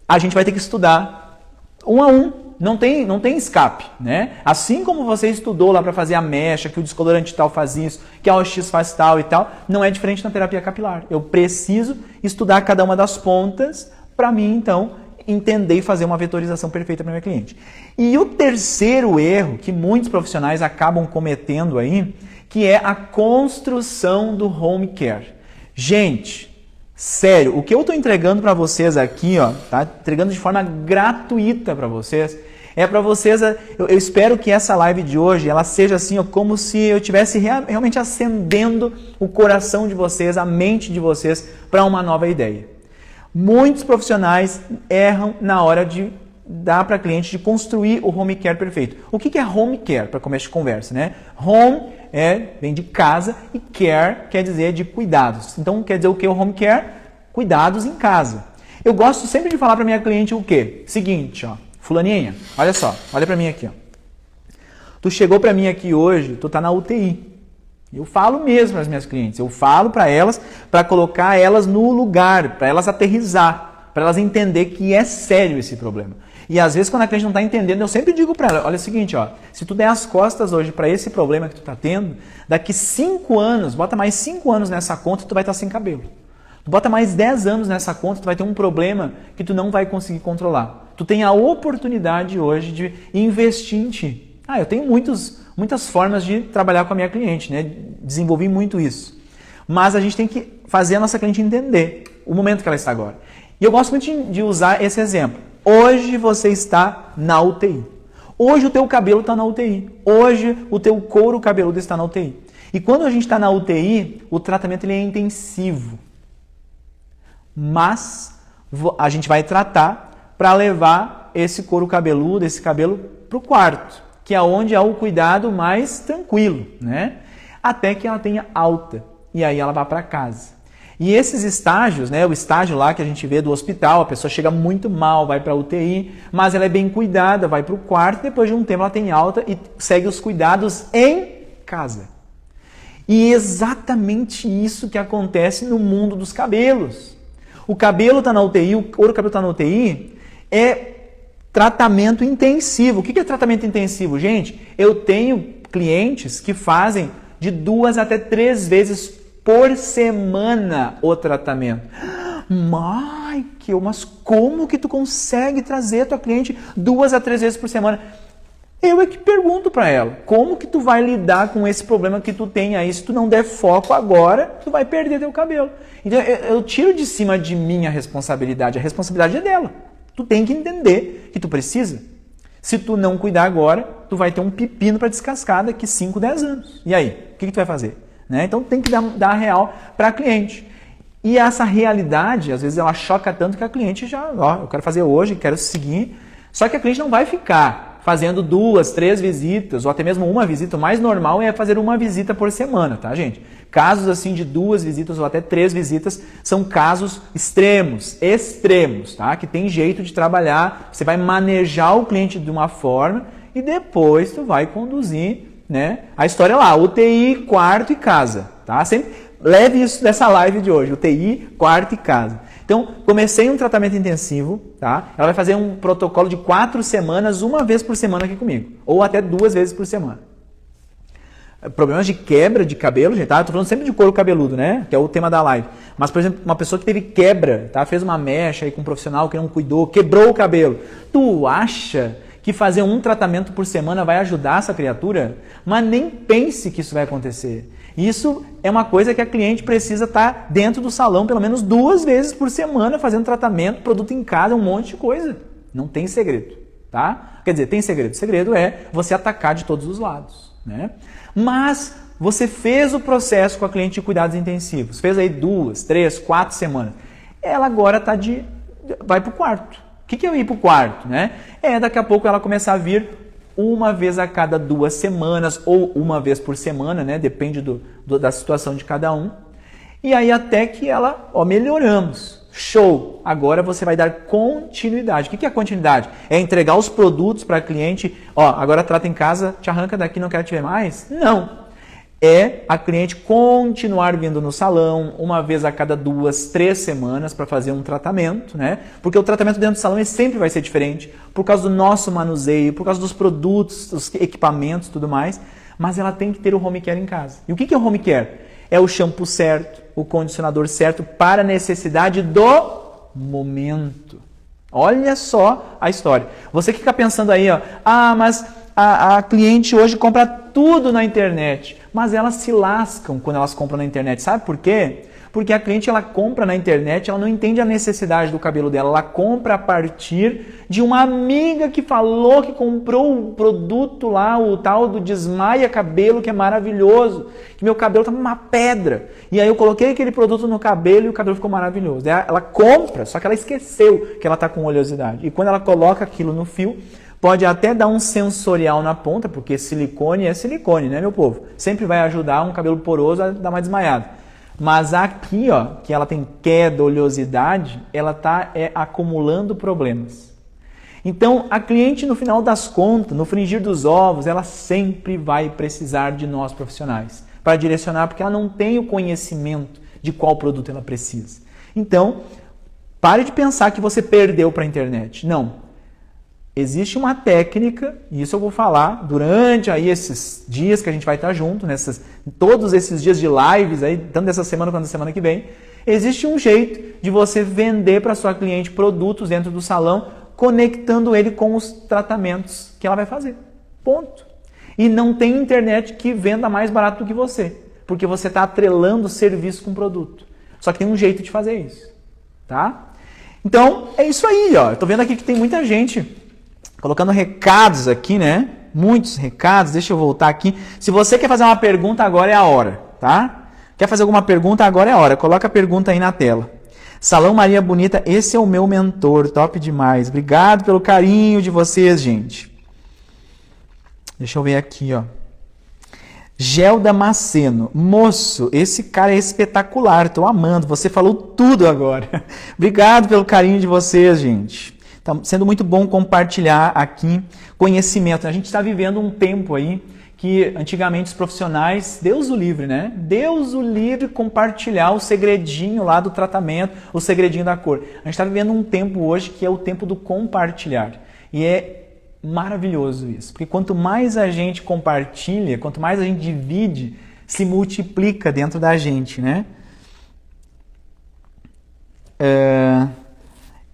A gente vai ter que estudar 1 a 1. Não tem escape, né? Assim como você estudou lá para fazer a mecha, que o descolorante tal faz isso, que a OX faz tal e tal, não é diferente na terapia capilar. Eu preciso estudar cada uma das pontas para mim, então, entender e fazer uma vetorização perfeita para minha cliente. E o terceiro erro que muitos profissionais acabam cometendo aí, que é a construção do home care. Gente, Sério, o que eu estou entregando para vocês aqui, ó, tá? Entregando de forma gratuita para vocês. É para vocês, eu espero que essa live de hoje, ela seja assim, ó, como se eu estivesse realmente acendendo o coração de vocês, a mente de vocês, para uma nova ideia. Muitos profissionais erram na hora de dar para cliente de construir o home care perfeito. O que é home care, para começo de conversa, né? Home vem de casa e care quer dizer de cuidados. Então, quer dizer o que o home care? Cuidados em casa. Eu gosto sempre de falar para minha cliente o quê? Seguinte, ó, fulaninha, olha só, olha para mim aqui, ó. Tu chegou para mim aqui hoje, tu tá na UTI. Eu falo mesmo para as minhas clientes, eu falo para elas, para colocar elas no lugar, para elas aterrissar, para elas entender que é sério esse problema. E às vezes quando a cliente não está entendendo, eu sempre digo para ela, olha o seguinte, ó, se tu der as costas hoje para esse problema que tu está tendo, daqui 5 anos, bota mais 5 anos nessa conta, tu vai estar sem cabelo. Tu bota mais 10 anos nessa conta, tu vai ter um problema que tu não vai conseguir controlar. Tu tem a oportunidade hoje de investir em ti. Eu tenho muitas formas de trabalhar com a minha cliente, né? Desenvolvi muito isso. Mas a gente tem que fazer a nossa cliente entender o momento que ela está agora. E eu gosto muito de usar esse exemplo. Hoje você está na UTI. Hoje o teu cabelo está na UTI. Hoje o teu couro cabeludo está na UTI. E quando a gente está na UTI, o tratamento ele é intensivo. Mas a gente vai tratar para levar esse couro cabeludo, esse cabelo para o quarto, que é onde há o cuidado mais tranquilo, né? Até que ela tenha alta. E aí ela vai para casa. E esses estágios, né, o estágio lá que a gente vê do hospital, a pessoa chega muito mal, vai para a UTI, mas ela é bem cuidada, vai para o quarto, depois de um tempo ela tem alta e segue os cuidados em casa. E exatamente isso que acontece no mundo dos cabelos. O cabelo está na UTI, o couro cabelo está na UTI, é tratamento intensivo. O que é tratamento intensivo? Gente, eu tenho clientes que fazem de 2 até 3 vezes por semana o tratamento. Michael, mas como que tu consegue trazer a tua cliente 2 a 3 vezes por semana? Eu é que pergunto para ela, como que tu vai lidar com esse problema que tu tem aí? Se tu não der foco agora, tu vai perder teu cabelo. Então eu tiro de cima de mim a responsabilidade é dela. Tu tem que entender que tu precisa. Se tu não cuidar agora, tu vai ter um pepino para descascar daqui 5, 10 anos. E aí, o que tu vai fazer? Né? Então tem que dar a real para a cliente. E essa realidade, às vezes ela choca tanto que a cliente já, eu quero fazer hoje, quero seguir. Só que a cliente não vai ficar fazendo 2, 3 visitas, ou até mesmo uma visita. O mais normal é fazer uma visita por semana, tá, gente? Casos assim de 2 visitas ou até 3 visitas são casos extremos, tá? Que tem jeito de trabalhar, você vai manejar o cliente de uma forma e depois tu vai conduzir, né, a história lá, UTI, quarto e casa, tá? Sempre leve isso dessa live de hoje, UTI, quarto e casa. Então, comecei um tratamento intensivo, tá? Ela vai fazer um protocolo de 4 semanas, uma vez por semana aqui comigo, ou até 2 vezes por semana. Problemas de quebra de cabelo, gente, tá? Eu tô falando sempre de couro cabeludo, né? Que é o tema da live. Mas, por exemplo, uma pessoa que teve quebra, tá? Fez uma mecha aí com um profissional que não cuidou, quebrou o cabelo. Tu acha que fazer um tratamento por semana vai ajudar essa criatura? Mas nem pense que isso vai acontecer. Isso é uma coisa que a cliente precisa estar dentro do salão pelo menos 2 vezes por semana fazendo tratamento, produto em casa, um monte de coisa. Não tem segredo, tá? Quer dizer, tem segredo. O segredo é você atacar de todos os lados, né? Mas você fez o processo com a cliente de cuidados intensivos, fez aí 2, 3, 4 semanas. Ela agora vai para o quarto. O que é ir para o quarto, né? Daqui a pouco ela começar a vir uma vez a cada 2 semanas ou uma vez por semana, né? Depende da situação de cada um. E aí até que ela, melhoramos. Show! Agora você vai dar continuidade. O que é continuidade? É entregar os produtos para a cliente. Agora trata em casa, te arranca daqui, não quero te ver mais? Não. É a cliente continuar vindo no salão uma vez a cada 2, 3 semanas para fazer um tratamento, né? Porque o tratamento dentro do salão ele sempre vai ser diferente por causa do nosso manuseio, por causa dos produtos, dos equipamentos e tudo mais. Mas ela tem que ter o home care em casa. E o que é o home care? É o shampoo certo, o condicionador certo para a necessidade do momento. Olha só a história. Você que fica pensando aí, mas a cliente hoje compra tudo na internet. Mas elas se lascam quando elas compram na internet. Sabe por quê? Porque a cliente, ela compra na internet, ela não entende a necessidade do cabelo dela, ela compra a partir de uma amiga que falou que comprou o produto lá, o tal do Desmaia Cabelo, que é maravilhoso, que meu cabelo tá uma pedra. E aí eu coloquei aquele produto no cabelo e o cabelo ficou maravilhoso. Ela compra, só que ela esqueceu que ela tá com oleosidade. E quando ela coloca aquilo no fio, pode até dar um sensorial na ponta, porque silicone é silicone, né, meu povo? Sempre vai ajudar um cabelo poroso a dar uma desmaiada. Mas aqui, ó, que ela tem queda, oleosidade, ela está acumulando problemas. Então, a cliente, no final das contas, no frigir dos ovos, ela sempre vai precisar de nós profissionais para direcionar, porque ela não tem o conhecimento de qual produto ela precisa. Então, pare de pensar que você perdeu para a internet. Não. Existe uma técnica, e isso eu vou falar durante aí esses dias que a gente vai estar junto, todos esses dias de lives, aí, tanto dessa semana quanto da semana que vem. Existe um jeito de você vender para sua cliente produtos dentro do salão, conectando ele com os tratamentos que ela vai fazer. Ponto. E não tem internet que venda mais barato do que você, porque você está atrelando o serviço com o produto. Só que tem um jeito de fazer isso, tá? Então, é isso aí, ó. Eu tô vendo aqui que tem muita gente colocando recados aqui, né? Muitos recados. Deixa eu voltar aqui. Se você quer fazer uma pergunta, agora é a hora, tá? Quer fazer alguma pergunta, agora é a hora. Coloca a pergunta aí na tela. Salão Maria Bonita, esse é o meu mentor. Top demais. Obrigado pelo carinho de vocês, gente. Deixa eu ver aqui, ó. Gelda Maceno. Moço, esse cara é espetacular. Tô amando. Você falou tudo agora. Obrigado pelo carinho de vocês, gente. Está sendo muito bom compartilhar aqui conhecimento. A gente está vivendo um tempo aí que antigamente os profissionais, Deus o livre, né? Deus o livre compartilhar o segredinho lá do tratamento, o segredinho da cor. A gente está vivendo um tempo hoje que é o tempo do compartilhar. E é maravilhoso isso. Porque quanto mais a gente compartilha, quanto mais a gente divide, se multiplica dentro da gente, né?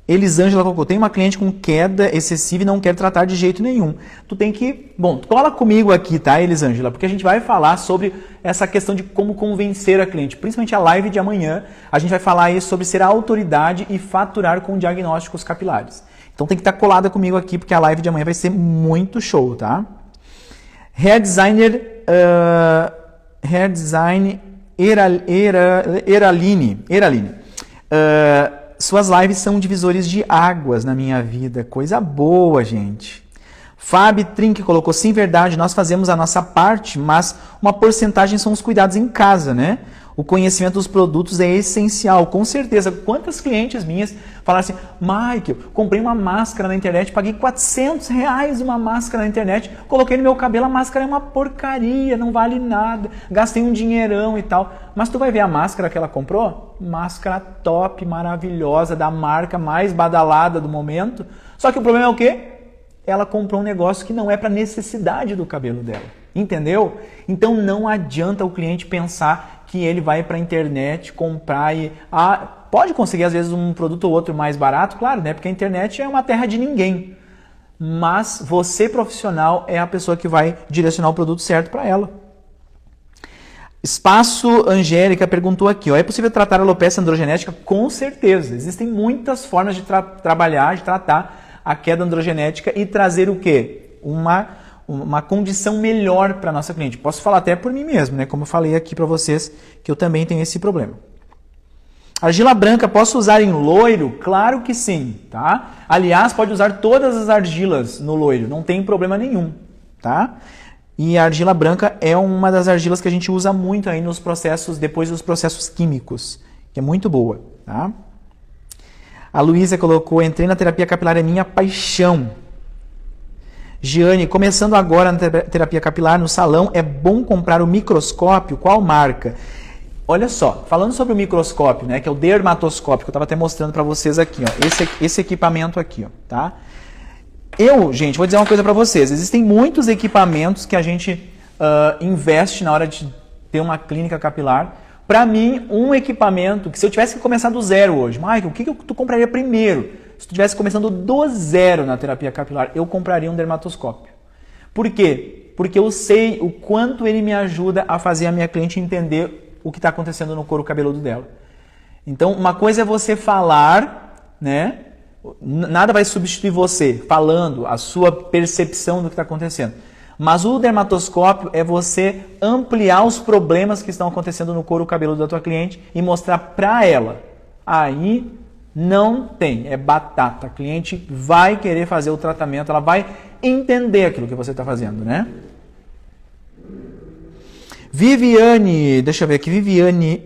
Elisângela colocou, tem uma cliente com queda excessiva e não quer tratar de jeito nenhum. Tu tem que... Bom, cola comigo aqui, tá, Elisângela? Porque a gente vai falar sobre essa questão de como convencer a cliente. Principalmente a live de amanhã, a gente vai falar aí sobre ser a autoridade e faturar com diagnósticos capilares. Então tem que estar colada comigo aqui, porque a live de amanhã vai ser muito show, tá? Hair Design Eraline. Suas lives são divisores de águas na minha vida. Coisa boa, gente. Fábio Trinque colocou, sim, verdade, nós fazemos a nossa parte, mas uma porcentagem são os cuidados em casa, né? O conhecimento dos produtos é essencial, com certeza. Quantas clientes minhas falaram assim, Michael, comprei uma máscara na internet, paguei R$400 uma máscara na internet, coloquei no meu cabelo, a máscara é uma porcaria, não vale nada, gastei um dinheirão e tal. Mas tu vai ver a máscara que ela comprou? Máscara top, maravilhosa, da marca mais badalada do momento. Só que o problema é o quê? Ela comprou um negócio que não é para necessidade do cabelo dela. Entendeu? Então não adianta o cliente pensar que ele vai para a internet comprar e... pode conseguir às vezes um produto ou outro mais barato, claro, né? Porque a internet é uma terra de ninguém. Mas você, profissional, é a pessoa que vai direcionar o produto certo para ela. Espaço Angélica perguntou aqui, ó, é possível tratar a alopecia androgenética? Com certeza. Existem muitas formas de trabalhar, de tratar a queda androgenética e trazer o quê? Uma condição melhor para a nossa cliente. Posso falar até por mim mesmo, né? Como eu falei aqui para vocês, que eu também tenho esse problema. Argila branca, posso usar em loiro? Claro que sim, tá? Aliás, pode usar todas as argilas no loiro, não tem problema nenhum, tá? E a argila branca é uma das argilas que a gente usa muito aí nos processos, depois dos processos químicos, que é muito boa, tá? A Luísa colocou, entrei na terapia capilar, é minha paixão. Giane, começando agora na terapia capilar no salão, é bom comprar o microscópio? Qual marca? Olha só, falando sobre o microscópio, né, que é o dermatoscópio, que eu estava até mostrando para vocês aqui, ó, esse equipamento aqui, ó, tá? Gente, vou dizer uma coisa para vocês, existem muitos equipamentos que a gente investe na hora de ter uma clínica capilar. Para mim, um equipamento que se eu tivesse que começar do zero hoje, Michael, o que tu compraria primeiro? Se tu estivesse começando do zero na terapia capilar, eu compraria um dermatoscópio. Por quê? Porque eu sei o quanto ele me ajuda a fazer a minha cliente entender o que está acontecendo no couro cabeludo dela. Então, uma coisa é você falar, né? Nada vai substituir você falando, a sua percepção do que está acontecendo. Mas o dermatoscópio é você ampliar os problemas que estão acontecendo no couro cabeludo da tua cliente e mostrar para ela. Aí não tem, é batata. A cliente vai querer fazer o tratamento, ela vai entender aquilo que você está fazendo, né? Viviane, deixa eu ver aqui, Viviane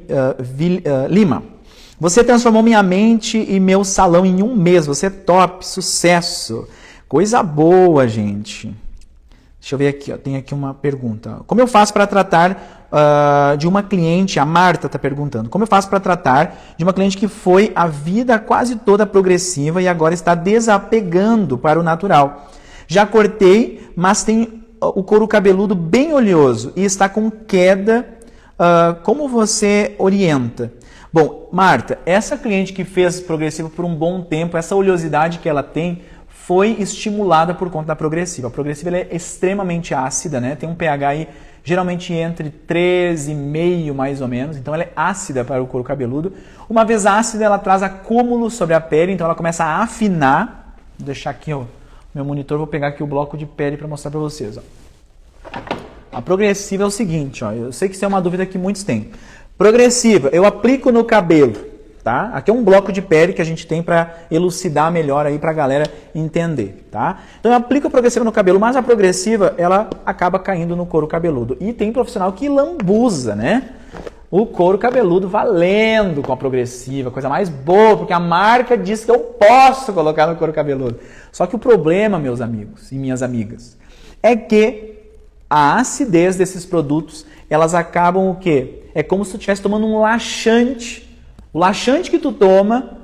Lima. Você transformou minha mente e meu salão em um mês. Você é top, sucesso. Coisa boa, gente. Deixa eu ver aqui, ó, tem aqui uma pergunta. Como eu faço para tratar de uma cliente, a Marta está perguntando, como eu faço para tratar de uma cliente que foi a vida quase toda progressiva e agora está desapegando para o natural? Já cortei, mas tem o couro cabeludo bem oleoso e está com queda. Como você orienta? Bom, Marta, essa cliente que fez progressiva por um bom tempo, essa oleosidade que ela tem foi estimulada por conta da progressiva. A progressiva ela é extremamente ácida, né? Tem um pH aí geralmente entre 3,5 mais ou menos, então ela é ácida para o couro cabeludo. Uma vez ácida, ela traz acúmulo sobre a pele, então ela começa a afinar. Vou deixar aqui ó, meu monitor, vou pegar aqui o bloco de pele para mostrar para vocês. Ó. A progressiva é o seguinte, ó, eu sei que isso é uma dúvida que muitos têm. Progressiva, eu aplico no cabelo, tá? Aqui é um bloco de pele que a gente tem para elucidar melhor aí para a galera entender, tá? Então eu aplico a progressiva no cabelo, mas a progressiva ela acaba caindo no couro cabeludo. E tem profissional que lambuza, né? O couro cabeludo valendo com a progressiva, coisa mais boa, porque a marca diz que eu posso colocar no couro cabeludo. Só que o problema, meus amigos e minhas amigas, é que a acidez desses produtos, elas acabam o quê? É como se tu estivesse tomando um laxante. O laxante que tu toma,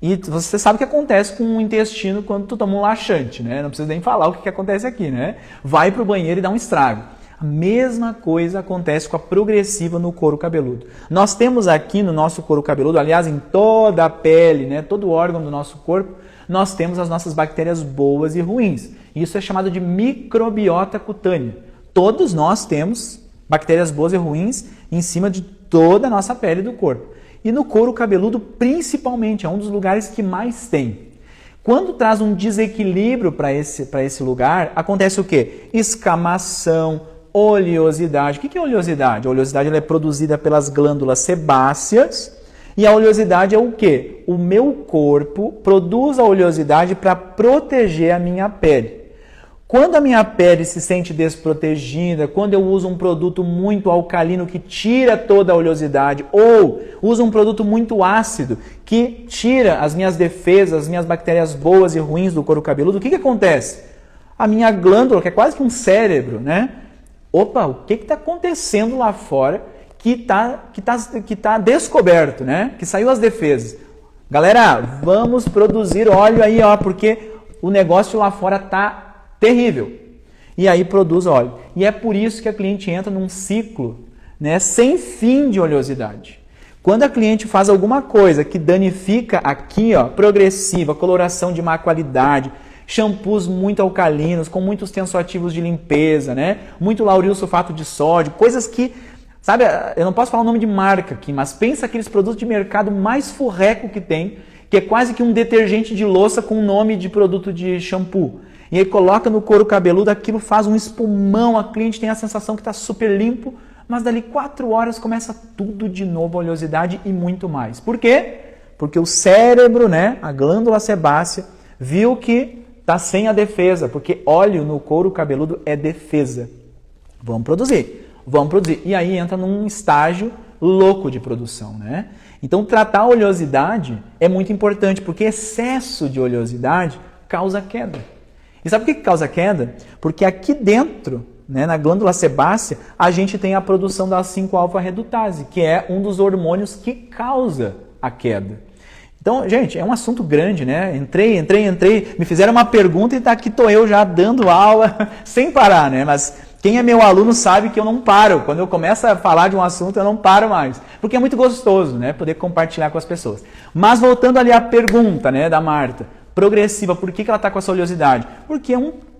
e você sabe o que acontece com o intestino quando tu toma um laxante, né? Não precisa nem falar o que acontece aqui, né? Vai pro banheiro e dá um estrago. A mesma coisa acontece com a progressiva no couro cabeludo. Nós temos aqui no nosso couro cabeludo, aliás, em toda a pele, né? Todo órgão do nosso corpo, nós temos as nossas bactérias boas e ruins. Isso é chamado de microbiota cutânea. Todos nós temos bactérias boas e ruins em cima de toda a nossa pele do corpo. E no couro cabeludo, principalmente, é um dos lugares que mais tem. Quando traz um desequilíbrio para esse lugar, acontece o quê? Escamação, oleosidade. O que é oleosidade? A oleosidade ela é produzida pelas glândulas sebáceas. E a oleosidade é o quê? O meu corpo produz a oleosidade para proteger a minha pele. Quando a minha pele se sente desprotegida, quando eu uso um produto muito alcalino que tira toda a oleosidade, ou uso um produto muito ácido que tira as minhas defesas, as minhas bactérias boas e ruins do couro cabeludo, o que acontece? A minha glândula, que é quase que um cérebro, né? Opa, o que está acontecendo lá fora que tá descoberto, né? Que saiu as defesas. Galera, vamos produzir óleo aí, ó, porque o negócio lá fora tá terrível. E aí produz óleo. E é por isso que a cliente entra num ciclo, né, sem fim de oleosidade. Quando a cliente faz alguma coisa que danifica aqui, ó, progressiva, coloração de má qualidade, shampoos muito alcalinos, com muitos tensoativos de limpeza, né, muito lauril sulfato de sódio, coisas que, sabe, eu não posso falar o nome de marca aqui, mas pensa aqueles produtos de mercado mais furreco que tem, que é quase que um detergente de louça com nome de produto de shampoo. E aí coloca no couro cabeludo, aquilo faz um espumão, a cliente tem a sensação que está super limpo, mas dali 4 horas começa tudo de novo, a oleosidade e muito mais. Por quê? Porque o cérebro, né, a glândula sebácea, viu que está sem a defesa, porque óleo no couro cabeludo é defesa. Vamos produzir. E aí entra num estágio louco de produção, né? Então tratar a oleosidade é muito importante, porque excesso de oleosidade causa queda. E sabe por que causa queda? Porque aqui dentro, né, na glândula sebácea, a gente tem a produção da 5-alfa-redutase, que é um dos hormônios que causa a queda. Então, gente, é um assunto grande, né? Entrei, me fizeram uma pergunta e aqui estou eu já dando aula sem parar, né? Mas quem é meu aluno sabe que eu não paro. Quando eu começo a falar de um assunto, eu não paro mais. Porque é muito gostoso, né? Poder compartilhar com as pessoas. Mas voltando ali à pergunta, né, da Marta. Progressiva, por que ela está com essa oleosidade? Porque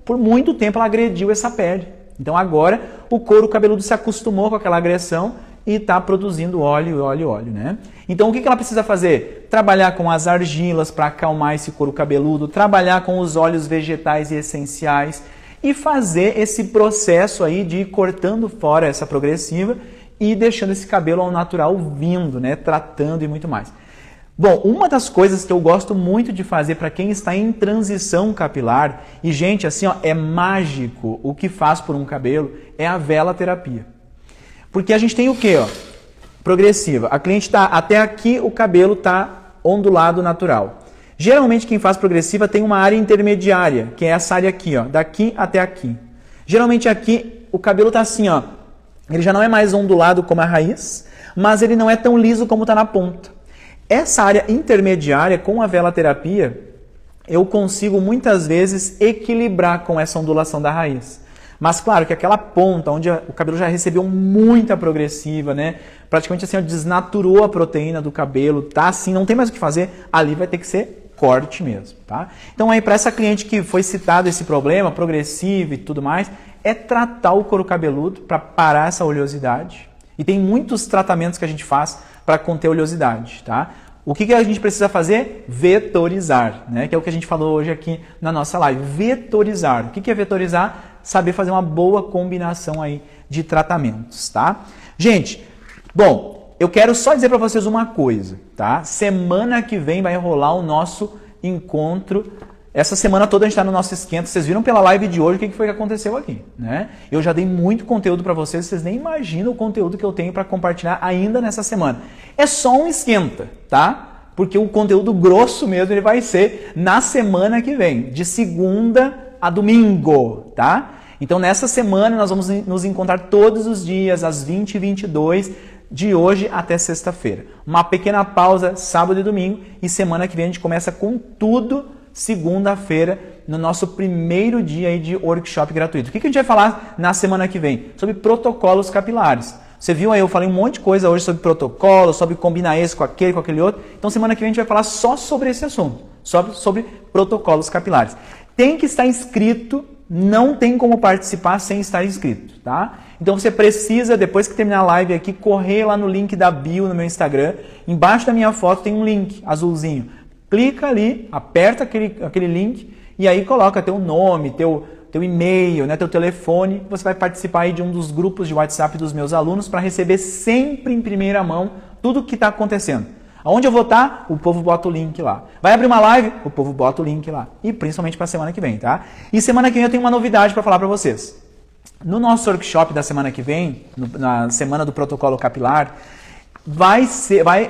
por muito tempo ela agrediu essa pele. Então agora o couro cabeludo se acostumou com aquela agressão e está produzindo óleo, óleo, óleo, né? Então o que ela precisa fazer? Trabalhar com as argilas para acalmar esse couro cabeludo, trabalhar com os óleos vegetais e essenciais e fazer esse processo aí de ir cortando fora essa progressiva e deixando esse cabelo ao natural vindo, né? Tratando e muito mais. Bom, uma das coisas que eu gosto muito de fazer para quem está em transição capilar, e gente, assim, ó, é mágico o que faz por um cabelo, é a vela terapia. Porque a gente tem o quê? Ó? Progressiva. A cliente está até aqui, o cabelo está ondulado natural. Geralmente quem faz progressiva tem uma área intermediária, que é essa área aqui, ó, daqui até aqui. Geralmente aqui o cabelo está assim, ó, ele já não é mais ondulado como a raiz, mas ele não é tão liso como está na ponta. Essa área intermediária, com a vela terapia, eu consigo muitas vezes equilibrar com essa ondulação da raiz. Mas claro que aquela ponta onde o cabelo já recebeu muita progressiva, né? Praticamente assim, ó, desnaturou a proteína do cabelo, tá assim, não tem mais o que fazer, ali vai ter que ser corte mesmo, tá? Então aí para essa cliente que foi citado esse problema, progressivo e tudo mais, é tratar o couro cabeludo para parar essa oleosidade. E tem muitos tratamentos que a gente faz para conter a oleosidade, tá? O que a gente precisa fazer? Vetorizar, né? Que é o que a gente falou hoje aqui na nossa live. Vetorizar. O que é vetorizar? Saber fazer uma boa combinação aí de tratamentos, tá? Gente, bom, eu quero só dizer para vocês uma coisa, tá? Semana que vem vai rolar o nosso encontro. Essa semana toda a gente está no nosso esquenta. Vocês viram pela live de hoje o que foi que aconteceu aqui, né? Eu já dei muito conteúdo para vocês nem imaginam o conteúdo que eu tenho para compartilhar ainda nessa semana. É só um esquenta, tá? Porque o conteúdo grosso mesmo ele vai ser na semana que vem, de segunda a domingo, tá? Então nessa semana nós vamos nos encontrar todos os dias às 20h22, de hoje até sexta-feira. Uma pequena pausa sábado e domingo e semana que vem a gente começa com tudo segunda-feira, no nosso primeiro dia aí de workshop gratuito. O que a gente vai falar na semana que vem? Sobre protocolos capilares. Você viu aí, eu falei um monte de coisa hoje sobre protocolo, sobre combinar esse com aquele outro. Então semana que vem a gente vai falar só sobre esse assunto, sobre protocolos capilares. Tem que estar inscrito, não tem como participar sem estar inscrito, tá? Então você precisa, depois que terminar a live aqui, correr lá no link da bio no meu Instagram. Embaixo da minha foto tem um link azulzinho. Clica ali, aperta aquele link e aí coloca teu nome, teu e-mail, né, teu telefone. Você vai participar aí de um dos grupos de WhatsApp dos meus alunos para receber sempre em primeira mão tudo o que está acontecendo. Aonde eu vou estar, o povo bota o link lá. Vai abrir uma live, o povo bota o link lá. E principalmente para a semana que vem, tá? E semana que vem eu tenho uma novidade para falar para vocês. No nosso workshop da semana que vem, na semana do protocolo capilar, vai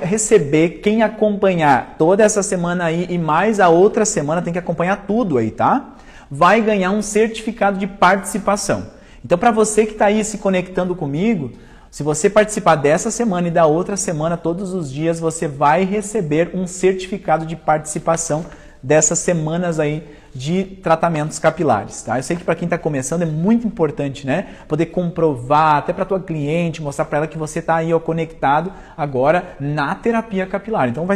receber quem acompanhar toda essa semana aí e mais a outra semana, tem que acompanhar tudo aí, tá? Vai ganhar um certificado de participação. Então, para você que está aí se conectando comigo, se você participar dessa semana e da outra semana, todos os dias, você vai receber um certificado de participação dessas semanas aí de tratamentos capilares, tá? Eu sei que para quem está começando é muito importante, né? Poder comprovar, até para tua cliente, mostrar para ela que você está aí ó, conectado agora na terapia capilar. Então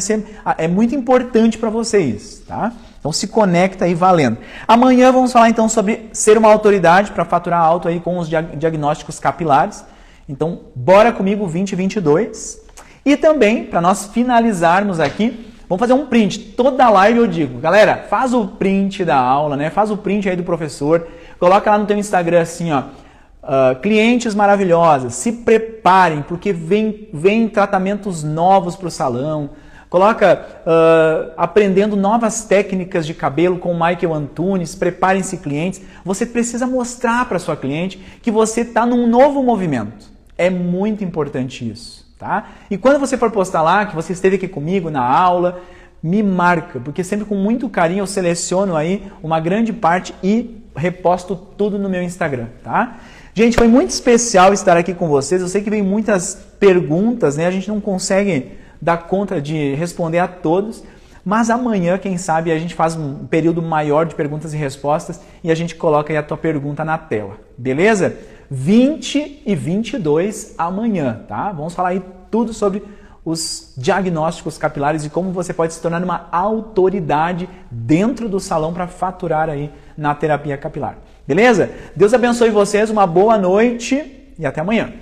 é muito importante para vocês, tá? Então se conecta aí valendo. Amanhã vamos falar então sobre ser uma autoridade para faturar alto aí com os diagnósticos capilares. Então bora comigo 2022. E também, para nós finalizarmos aqui, vamos fazer um print. Toda live eu digo, galera, faz o print da aula, né? Faz o print aí do professor, coloca lá no teu Instagram assim, ó, clientes maravilhosas, se preparem, porque vem tratamentos novos para o salão. Coloca aprendendo novas técnicas de cabelo com o Michael Antunes, preparem-se clientes. Você precisa mostrar para sua cliente que você está num novo movimento. É muito importante isso. Tá? E quando você for postar lá que você esteve aqui comigo na aula, me marca, porque sempre com muito carinho eu seleciono aí uma grande parte e reposto tudo no meu Instagram, tá? Gente, foi muito especial estar aqui com vocês. Eu sei que vem muitas perguntas, né? A gente não consegue dar conta de responder a todos, mas amanhã, quem sabe, a gente faz um período maior de perguntas e respostas e a gente coloca aí a tua pergunta na tela, beleza? 20 e 22 amanhã, tá? Vamos falar aí tudo sobre os diagnósticos capilares e como você pode se tornar uma autoridade dentro do salão para faturar aí na terapia capilar. Beleza? Deus abençoe vocês, uma boa noite e até amanhã.